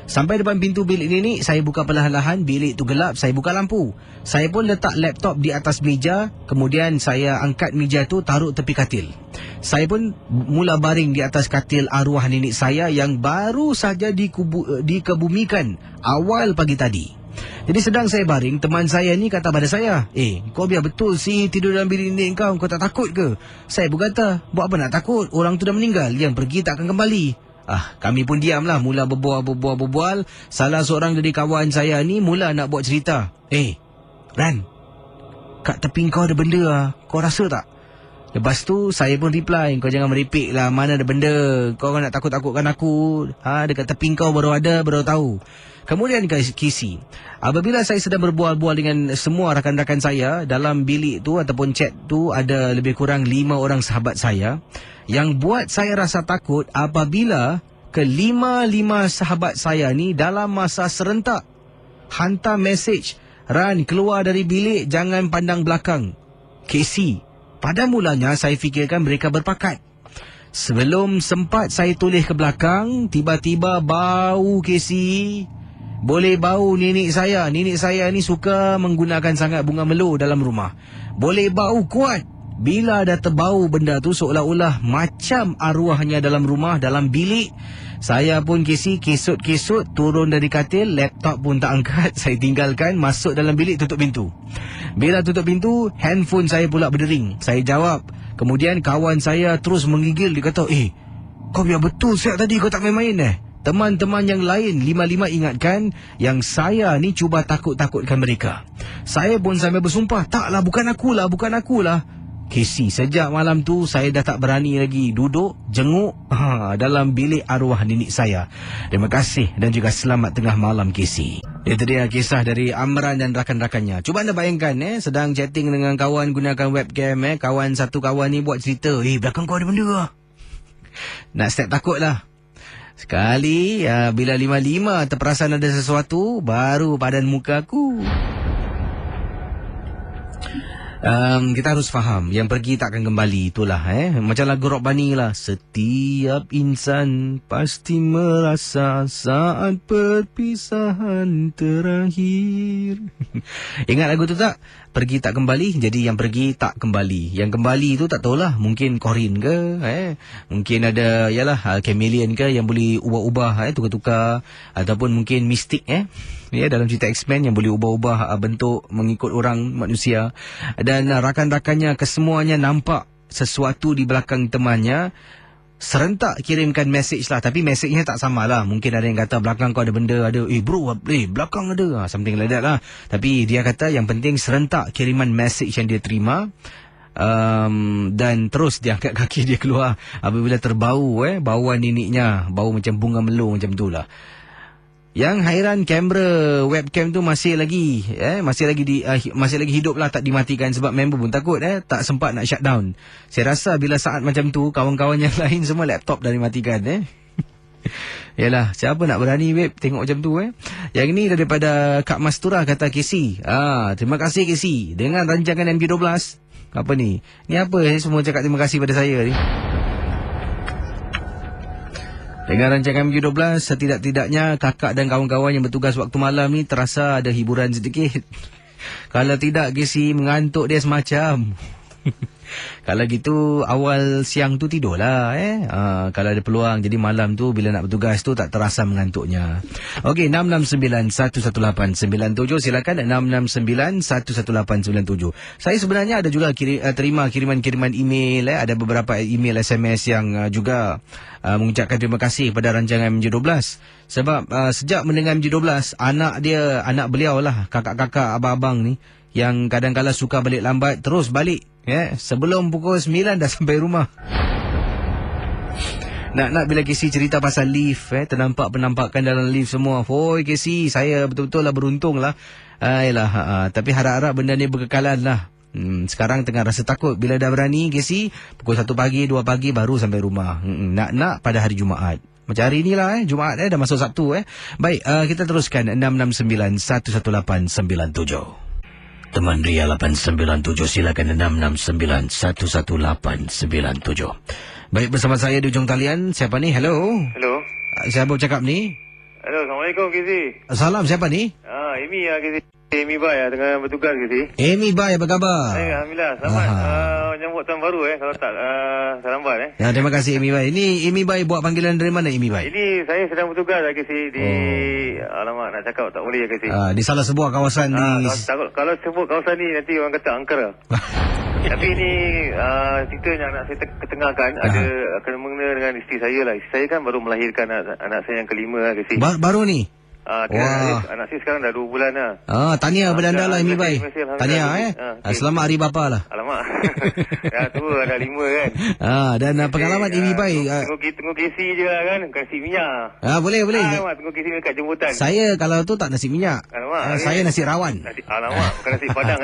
[SPEAKER 1] Sampai depan pintu bilik nenek, saya buka perlahan-lahan, bilik tu gelap, saya buka lampu. Saya pun letak laptop di atas meja, kemudian saya angkat meja tu taruh tepi katil. Saya pun mula baring di atas katil arwah nenek saya yang baru saja dikebumikan awal pagi tadi. Jadi sedang saya baring, teman saya ni kata pada saya, kau biar betul sih tidur dalam bilik nenek kau tak takut ke? Saya pun kata, buat apa nak takut, orang tu dah meninggal, yang pergi tak akan kembali. Kami pun diamlah, mula berbual. Salah seorang dari kawan saya ni mula nak buat cerita. Ran, kat tepi kau ada benda kau rasa tak? Lepas tu saya pun reply, kau jangan meripik lah, mana ada benda, kau nak takut-takutkan aku. Dekat tepi kau baru tahu. Kemudian Kisi, apabila saya sedang berbual-bual dengan semua rakan-rakan saya, dalam bilik tu ataupun chat tu ada lebih kurang 5 orang sahabat saya. Yang buat saya rasa takut apabila kelima-lima sahabat saya ni dalam masa serentak hantar mesej, Ran, keluar dari bilik, jangan pandang belakang. KC, pada mulanya saya fikirkan mereka berpakat. Sebelum sempat saya toleh ke belakang, tiba-tiba bau KC. Boleh bau nenek saya. Nenek saya ni suka menggunakan sangat bunga melo dalam rumah. Boleh bau kuat. Bila dah terbau benda tu, seolah-olah macam arwahnya dalam rumah, dalam bilik. Saya pun kesut-kesut turun dari katil, laptop pun tak angkat. Saya tinggalkan, masuk dalam bilik, tutup pintu. Bila tutup pintu, handphone saya pula berdering. Saya jawab. Kemudian kawan saya terus menggigil. Dia kata, kau biar betul siap tadi, kau tak main-main Teman-teman yang lain 5-5 ingatkan yang saya ni cuba takut-takutkan mereka. Saya pun sambil bersumpah, taklah, bukan akulah. Kesi, sejak malam tu saya dah tak berani lagi duduk, jenguk dalam bilik arwah nenek saya. Terima kasih dan juga selamat tengah malam Kesi. Itu dia kisah dari Amran dan rakan-rakannya. Cuba anda bayangkan, sedang chatting dengan kawan gunakan webcam, satu kawan ni buat cerita, belakang kau ada benda nak step takut lah. Sekali bila 5-5 terperasan ada sesuatu, baru padan muka aku. Kita harus faham yang pergi takkan kembali, itulah macam lagu Rock Bunny lah, setiap insan pasti merasa saat perpisahan terakhir. Ingat lagu tu tak? Pergi tak kembali, jadi yang pergi tak kembali. Yang kembali tu tak tahulah, mungkin Corin ke, mungkin ada Chameleon ke yang boleh ubah-ubah, tukar-tukar, ataupun mungkin Mystic dalam cerita X-Men yang boleh ubah-ubah bentuk mengikut orang manusia. Dan rakan-rakannya kesemuanya nampak sesuatu di belakang temannya, serentak kirimkan mesej lah. Tapi mesejnya tak sama lah. Mungkin ada yang kata belakang kau ada benda, ada bro, belakang ada, something like that lah. Tapi dia kata yang penting serentak kiriman mesej yang dia terima. Dan terus dia angkat kaki dia keluar apabila terbau bauan neniknya, bau macam bunga melung macam tu lah. Yang hairan, kamera webcam tu masih lagi hidup lah, tak dimatikan sebab member pun takut tak sempat nak shutdown. Saya rasa bila saat macam tu kawan-kawan yang lain semua laptop dah dimatikan Yalah, siapa nak berani web tengok macam tu Yang ni daripada Kak Mastura, kata Casey. Terima kasih Casey dengan rancangan MG12. Apa ni? Ni apa semua cakap terima kasih pada saya ni? Dengan rancangan MG12, setidak-tidaknya kakak dan kawan-kawan yang bertugas waktu malam ni terasa ada hiburan sedikit. Kalau tidak, Casey mengantuk dia semacam. Kalau gitu awal siang tu tidurlah kalau ada peluang. Jadi malam tu bila nak bertugas tu tak terasa mengantuknya. Okey, 669-11897. Silakan 669-11897. Saya sebenarnya ada juga terima kiriman-kiriman email ada beberapa email SMS yang juga mengucapkan terima kasih pada rancangan MJ12. Sebab sejak mendengar MJ12, anak beliau lah, kakak-kakak, abang-abang ni yang kadang-kadang suka balik lambat, terus balik sebelum pukul 9 dah sampai rumah. Nak bila Casey cerita pasal lift ternampak penampakan dalam lift semua. Hoi Casey, saya betul-betul lah beruntung lah. Tapi harap-harap benda ni berkekalan lah. Sekarang tengah rasa takut. Bila dah berani Casey, pukul 1 pagi 2 pagi baru sampai rumah. Nak pada hari Jumaat. Macam hari ni lah Jumaat dah masuk Sabtu Baik, kita teruskan 669-11897. Teman Ria 897, silakan 669-11897. Baik, bersama saya di ujung talian. Siapa ni? Hello.
[SPEAKER 4] Hello.
[SPEAKER 1] Siapa bercakap ni?
[SPEAKER 4] Hello, Assalamualaikum Kizi.
[SPEAKER 1] Salam, siapa ni?
[SPEAKER 4] Amy Kizi. Amy Bai tengah bertugas Kizi.
[SPEAKER 1] Amy Bai, apa khabar?
[SPEAKER 4] Alhamdulillah, selamat menyambut tahun baru kalau tak terlambat
[SPEAKER 1] Ya, terima kasih Amy Bai. Ini Amy Bai buat panggilan dari mana Amy Bai?
[SPEAKER 4] Ini saya sedang bertugas Kizi di alamak nak cakap tak boleh Kizi.
[SPEAKER 1] Di salah sebuah kawasan di
[SPEAKER 4] kalau sebut kawasan ni nanti orang kata angkara. Tapi ini cerita yang nak saya ketengahkan ada kena mengena dengan isteri saya lah. Isteri saya kan baru melahirkan anak saya yang kelima Kizi.
[SPEAKER 1] Baru ni?
[SPEAKER 4] Anak saya sekarang dah 2 bulan lah.
[SPEAKER 1] Tahniah pada anda lah Amy Bai. Tahniah selamat hari bapa lah.
[SPEAKER 4] Alamak. Tu ada 5 kan.
[SPEAKER 1] Dan pengalaman Amy Bai.
[SPEAKER 4] Tunggu KC je lah kan. Kasih minyak.
[SPEAKER 1] Boleh.
[SPEAKER 4] Alamak, tunggu KC dekat jemputan.
[SPEAKER 1] Saya kalau tu tak nasi minyak.
[SPEAKER 4] Alamak.
[SPEAKER 1] Saya nasi rawan.
[SPEAKER 4] Alamak, bukan nasi padang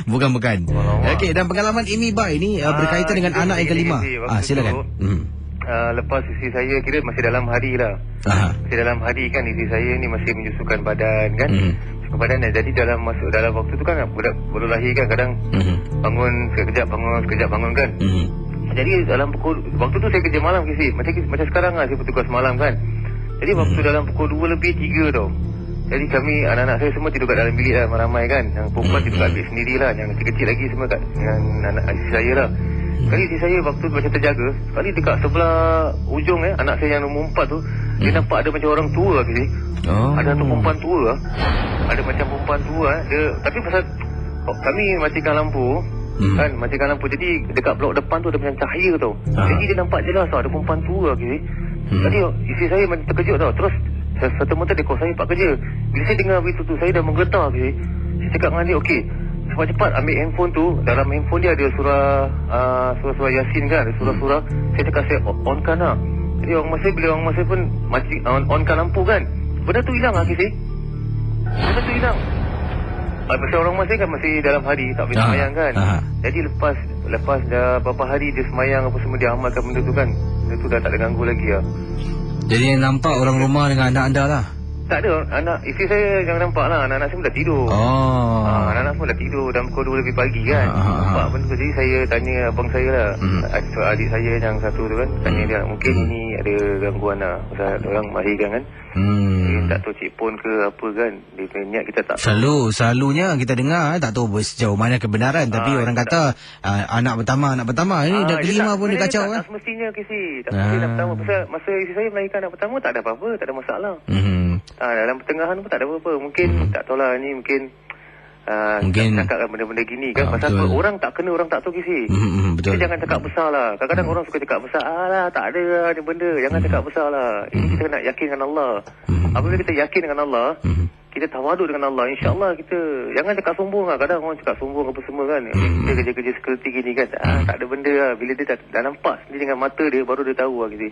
[SPEAKER 1] Bukan. Okey, dan pengalaman Amy Bai ni berkaitan dengan anak yang kelima. Silakan.
[SPEAKER 4] Lepas isteri saya kira masih dalam hari lah. Masih dalam hari kan, isteri saya ni masih menyusukan badan kan. Menyusukan badan jadi masuk dalam waktu tu kan budak baru lahir kan, kadang bangun sekejap bangun kan. Jadi dalam waktu tu saya kerja malam Kisi. Macam sekarang lah saya bertugas malam kan. Jadi waktu dalam pukul 2 lebih 3 tau. Jadi kami anak-anak saya semua tidur kat dalam bilik lah, ramai kan. Yang perempuan tidur kat bilik sendiri lah, yang kecil-kecil lagi semua dengan anak isteri saya lah. Kali isteri saya waktu macam terjaga, sekali dekat sebelah ujung anak saya yang nombor 4 tu, dia nampak ada macam orang tua lah Kisi. Ada satu perempuan tua lah. Ada macam perempuan tua dia, tapi pasal kami matikan lampu kan, matikan lampu, jadi dekat blok depan tu ada macam cahaya tau. Jadi dia nampak jelas tau ada perempuan tua Kisi. Jadi isteri saya macam terkejut tau. Terus serta-merta dia call saya pak kerja. Bila saya dengar berita tu, saya dah menggetar Kisi. Saya cakap dengan dia, okey, cepat-cepat ambil handphone tu. Dalam handphone dia ada surah Yasin kan, ada surah-surah. Saya cakap saya onkan lah. Jadi bila orang masa pun onkan lampu kan, benda tu hilang lah Kisi. Benda tu hilang. Pasal orang masa kan masih dalam hari, tak boleh semayang kan. Jadi lepas dah berapa hari dia semayang apa semua, dia amalkan benda tu kan, benda tu dah tak ada ganggu lagi lah.
[SPEAKER 1] Jadi yang nampak orang rumah dengan anak anda lah?
[SPEAKER 4] Tak ada. Isteri saya jangan nampak lah. Anak-anak saya pun dah tidur. Anak-anak semua dah tidur. Dan pukul 2 lebih pagi kan. Nampak benda tu. Jadi saya tanya abang saya lah. Adik saya yang satu tu kan. Tanya dia. Mungkin ini ada gangguan lah. Pasal orang mahirkan kan. Tak tahu cik pon ke apa kan. Dia niat kita tak
[SPEAKER 1] Selalunya kita dengar. Tak tahu sejauh mana kebenaran. Tapi orang kata anak pertama. Ini dah kelima pun dia kacau kan.
[SPEAKER 4] Tak semestinya Kisi. Tak semestinya anak pertama. Pasal masa isteri saya melahirkan anak pertama tak ada apa-apa. Tak ada masalah. Dalam pertengahan pun tak ada apa-apa. Mungkin tak tahulah ni mungkin cakap benda-benda gini kan. Pasal apa, orang tak kena orang tak tahu Kisi. Kita jangan cakap besar lah. Kadang-kadang orang suka cakap besar. Alah tak ada lah ada benda. Jangan cakap besar lah. Ini kita nak yakin dengan Allah. Apabila kita yakin dengan Allah, kita tawaduk dengan Allah, insyaAllah kita jangan cakap sombong lah. Kadang orang cakap sombong apa semua kan. Kita kerja-kerja security gini kan. Tak ada benda lah. Bila dia dah nampak sendiri dengan mata dia, baru dia tahu lah Kisi.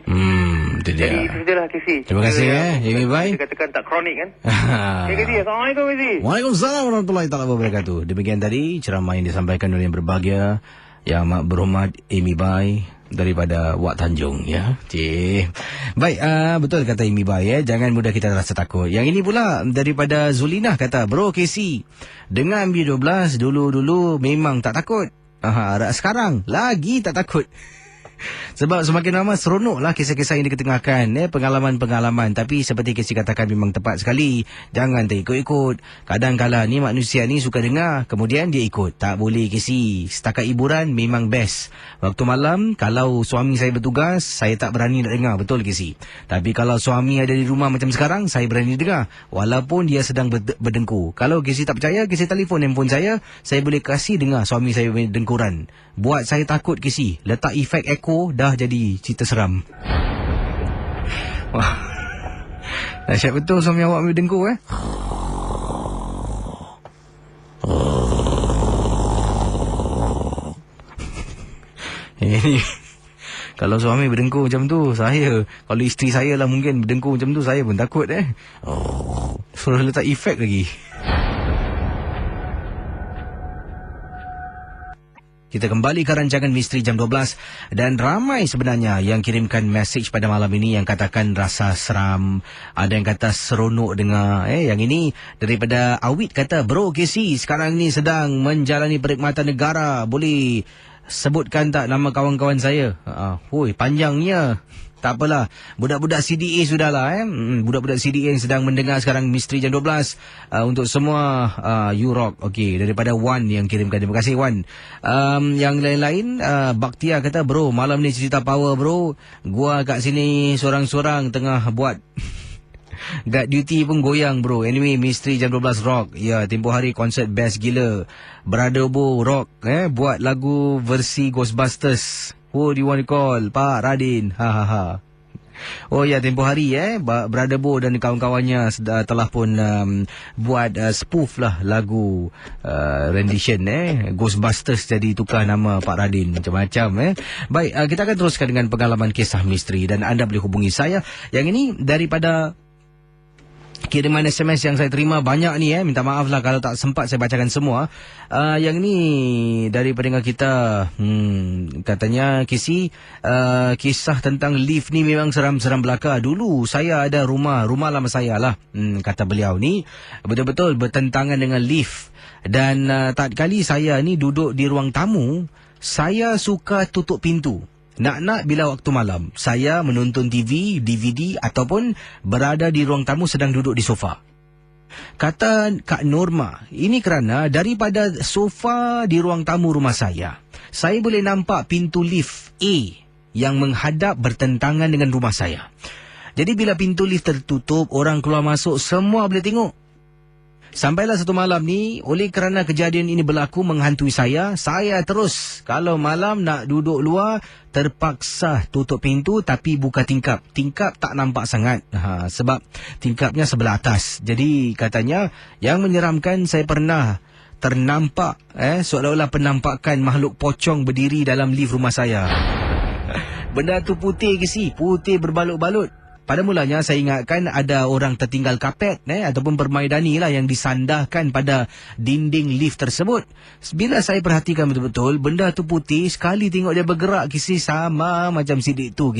[SPEAKER 4] Jadi itu sajalah Kisi.
[SPEAKER 1] Terima kasih Amy Bai.
[SPEAKER 4] Kita katakan tak kronik kan. Terima kasih. Assalamualaikum Kisi.
[SPEAKER 1] Waalaikumsalam warahmatullahi wabarakatuh. Demikian tadi ceramah yang disampaikan oleh yang berbahagia Yang Amat Berhormat Amy Bai daripada Wak Tanjung ya. Baik, betul kata Amy Bai ya, jangan mudah kita rasa takut. Yang ini pula daripada Zulinah kata, bro KC dengan B12 dulu memang tak takut. Sekarang lagi tak takut. Sebab semakin lama seronoklah kisah-kisah yang diketengahkan, pengalaman-pengalaman. Tapi seperti Casey katakan memang tepat sekali. Jangan terikut-ikut. Kadang-kala ni manusia ni suka dengar, kemudian dia ikut. Tak boleh Casey. Setakat hiburan memang best. Waktu malam, kalau suami saya bertugas, saya tak berani nak dengar. Betul Casey. Tapi kalau suami ada di rumah macam sekarang, saya berani dengar. Walaupun dia sedang berdengkur. Kalau Casey tak percaya, Casey telefon handphone saya boleh kasih dengar suami saya dengkuran. Buat saya takut Casey. Letak efek echo, dah jadi cerita seram. Wah, dahsyat betul suami awak berdengkur Ini kalau suami berdengkur macam tu, kalau isteri saya lah mungkin berdengkur macam tu, saya pun takut suruh letak efek lagi. Kita kembali ke rancangan Misteri Jam 12 dan ramai sebenarnya yang kirimkan mesej pada malam ini yang katakan rasa seram, ada yang kata seronok dengar. Yang ini daripada Awit kata, bro KC sekarang ni sedang menjalani perkhidmatan negara. Boleh sebutkan tak nama kawan-kawan saya? Panjangnya. Tak apalah, budak-budak CDA sudahlah budak-budak CDA yang sedang mendengar sekarang Misteri Jam 12 untuk semua you rock. Okey, daripada Wan yang kirimkan. Terima kasih Wan. Yang lain-lain, Baktia kata, bro malam ni cerita power bro. Gua kat sini sorang-sorang tengah buat guard duty pun goyang bro. Anyway, Misteri Jam 12 rock. Ya, tempoh hari konsert best gila. Brother Bo rock buat lagu versi Ghostbusters. Who do you want to call? Pak Radin. Oh ya, tempoh hari Brother Bo dan kawan-kawannya telah pun buat spoof lah lagu rendition Ghostbusters, jadi tukar nama Pak Radin macam-macam Baik, kita akan teruskan dengan pengalaman kisah misteri dan anda boleh hubungi saya. Yang ini daripada kiriman SMS yang saya terima banyak ni minta maaf lah kalau tak sempat saya bacakan semua. Yang ni dari pendengar kita, katanya Kisi, kisah tentang lift ni memang seram-seram belaka. Dulu saya ada rumah lama saya lah, kata beliau ni betul-betul bertentangan dengan lift. Dan tak kali saya ni duduk di ruang tamu, saya suka tutup pintu. Nak-nak bila waktu malam, saya menonton TV, DVD ataupun berada di ruang tamu sedang duduk di sofa. Kata Kak Norma, ini kerana daripada sofa di ruang tamu rumah saya boleh nampak pintu lift A yang menghadap bertentangan dengan rumah saya. Jadi bila pintu lift tertutup, orang keluar masuk semua boleh tengok. Sampailah satu malam ni, oleh kerana kejadian ini berlaku menghantui saya terus kalau malam nak duduk luar terpaksa tutup pintu tapi buka tingkap. Tingkap tak nampak sangat sebab tingkapnya sebelah atas. Jadi katanya yang menyeramkan, saya pernah ternampak seolah-olah penampakan makhluk pocong berdiri dalam lift rumah saya. Benda tu putih putih berbalut-balut. Pada mulanya saya ingatkan ada orang tertinggal kapet ataupun permaidani lah yang disandahkan pada dinding lift tersebut. Bila saya perhatikan betul-betul, benda tu putih, sekali tengok dia bergerak sama macam sidik tu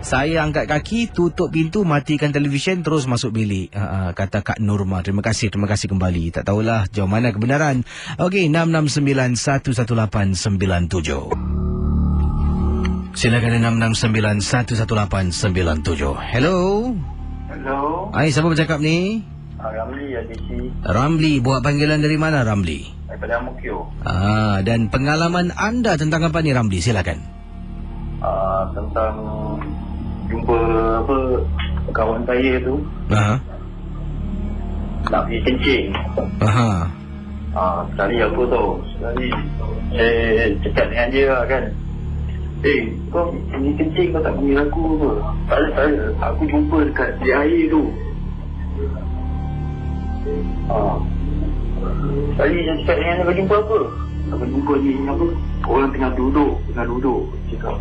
[SPEAKER 1] Saya angkat kaki, tutup pintu, matikan televisyen, terus masuk bilik. Kata Kak Norma. Terima kasih kembali. Tak tahulah jauh mana kebenaran. Okey, 669-11897. Silakan 669-11897. Hello.
[SPEAKER 2] Hello.
[SPEAKER 1] Hai, siapa bercakap ni?
[SPEAKER 2] Ramli ya, DC.
[SPEAKER 1] Ramli, buat panggilan dari mana Ramli?
[SPEAKER 2] Daripada Mukio.
[SPEAKER 1] Dan pengalaman anda tentang apa ni Ramli? Silakan.
[SPEAKER 2] Tentang jumpa kawan saya tu. Nak pergi kencing. Sekali apa tau? Sekali saya cakap dengan dia lah kan. Kau pergi kencing kau tak panggil aku apa? Tak ada. Aku jumpa dekat di air tu. Sekali saya cakap dengan dia, kau jumpa apa? Aku jumpa ni apa? Orang tengah duduk. Cakap.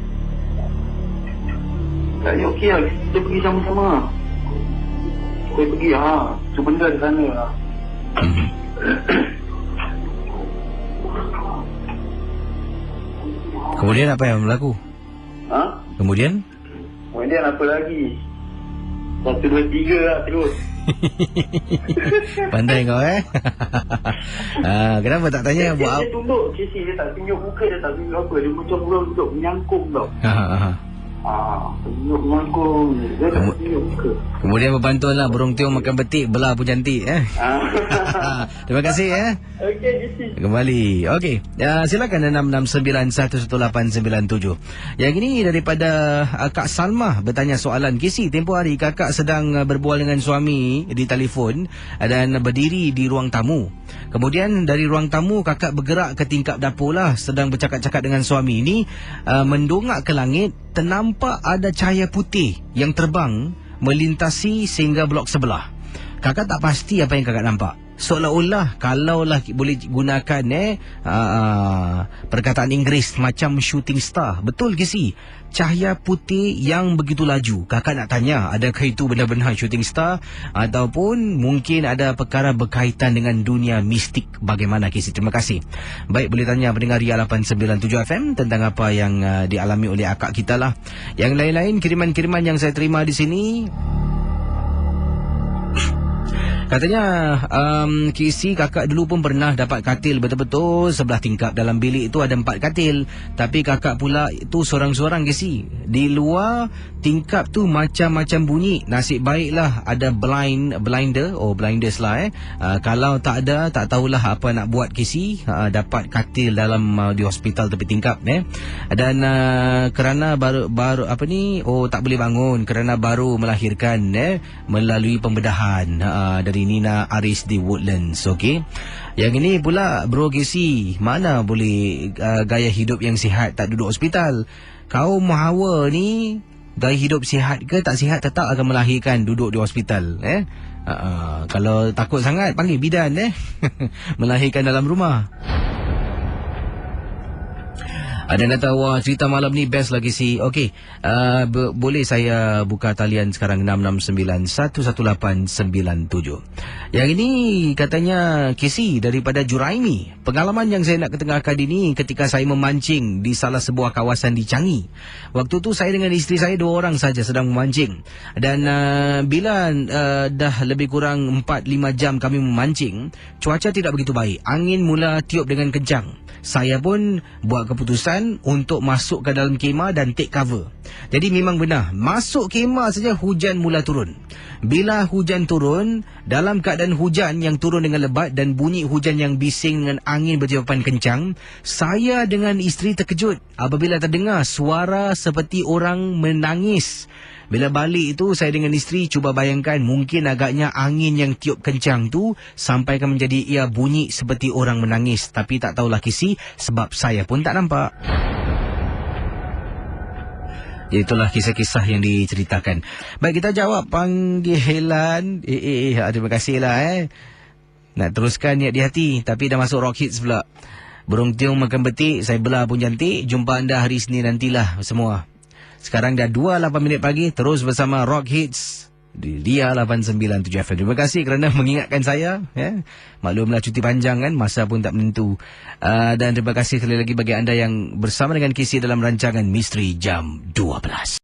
[SPEAKER 2] Sekali okey lah, kita pergi sama-sama. Saya pergi sebentar di sana lah.
[SPEAKER 1] Kemudian apa yang berlaku? Kemudian
[SPEAKER 2] apa lagi? 1, 2, 3 lah terus.
[SPEAKER 1] Pandai kau kenapa tak tanya buat apa?
[SPEAKER 2] Dia tunduk, dia tak tunjuk muka, dia tak tunjuk apa. Dia macam orang duduk menyangkung tau. Tunjuk menyangkung. Dia tak tunjuk muka.
[SPEAKER 1] Kemudian berpantun lah, burung tiung makan betik, belah pun cantik. Terima kasih
[SPEAKER 2] Okey, DC.
[SPEAKER 1] Kembali. Okey, silakan 669-11897. Yang ini daripada Kak Salmah bertanya soalan. Kisi, tempoh hari kakak sedang berbual dengan suami di telefon dan berdiri di ruang tamu. Kemudian dari ruang tamu kakak bergerak ke tingkap dapur lah, sedang bercakap-cakap dengan suami ini. Mendongak ke langit, ternampak ada cahaya putih yang terbang melintasi sehingga blok sebelah. Kakak tak pasti apa yang kakak nampak. Seolah-olah kalaulah boleh gunakan perkataan Inggeris macam shooting star. Betul ke si? Cahaya putih yang begitu laju. Kakak nak tanya, adakah itu benar-benar shooting star ataupun mungkin ada perkara berkaitan dengan dunia mistik? Bagaimana Kisi? Terima kasih. Baik, boleh tanya pendengar Ria 897 FM tentang apa yang dialami oleh akak kita lah. Yang lain-lain kiriman-kiriman yang saya terima di sini. Katanya Kisi, kakak dulu pun pernah dapat katil betul-betul sebelah tingkap. Dalam bilik itu ada 4 katil. Tapi kakak pula itu sorang-sorang Kisi. Di luar tingkap tu macam-macam bunyi. Nasib baiklah ada blinders lah kalau tak ada, tak tahulah apa nak buat Kisi. Dapat katil dalam di hospital tepi tingkap dan kerana baru tak boleh bangun kerana baru melahirkan melalui pembedahan dari Nina Aris di Woodlands. Okey. Yang ini pula Bro Kisi, mana boleh gaya hidup yang sihat tak duduk hospital? Kaum Hawa ni gaya hidup sihat ke tak sihat tetap akan melahirkan duduk di hospital. Kalau takut sangat panggil bidan melahirkan dalam rumah. Ada yang kata, wah cerita malam ni best lagi si. Okey, boleh saya buka talian sekarang 669-11897. Yang ini katanya Kisi daripada Juraimi. Pengalaman yang saya nak ketengahkan ini ketika saya memancing di salah sebuah kawasan di Changi. Waktu tu saya dengan isteri saya 2 orang saja sedang memancing. Dan bila dah lebih kurang 4-5 jam kami memancing, cuaca tidak begitu baik. Angin mula tiup dengan kencang. Saya pun buat keputusan untuk masuk ke dalam kemah dan take cover. Jadi memang benar, masuk kemah saja hujan mula turun. Bila hujan turun, dalam keadaan hujan yang turun dengan lebat dan bunyi hujan yang bising dengan angin bertiupan kencang, saya dengan isteri terkejut apabila terdengar suara seperti orang menangis. Bila balik itu, saya dengan isteri cuba bayangkan mungkin agaknya angin yang tiup kencang tu sampaikan menjadi ia bunyi seperti orang menangis. Tapi tak tahulah Kisi sebab saya pun tak nampak. Itulah kisah-kisah yang diceritakan. Baik, kita jawab panggilan. Terima kasihlah Nak teruskan niat di hati, tapi dah masuk Rock Hits pula. Burung tiung makan betik, saya belah pun cantik. Jumpa anda hari Senin nantilah semua. Sekarang dah 2:08 minit pagi. Terus bersama Rock Hits di Ria 897 FM. Terima kasih kerana mengingatkan saya. Maklumlah cuti panjang kan, masa pun tak menentu. Dan terima kasih sekali lagi bagi anda yang bersama dengan Kisi dalam rancangan Misteri Jam 12.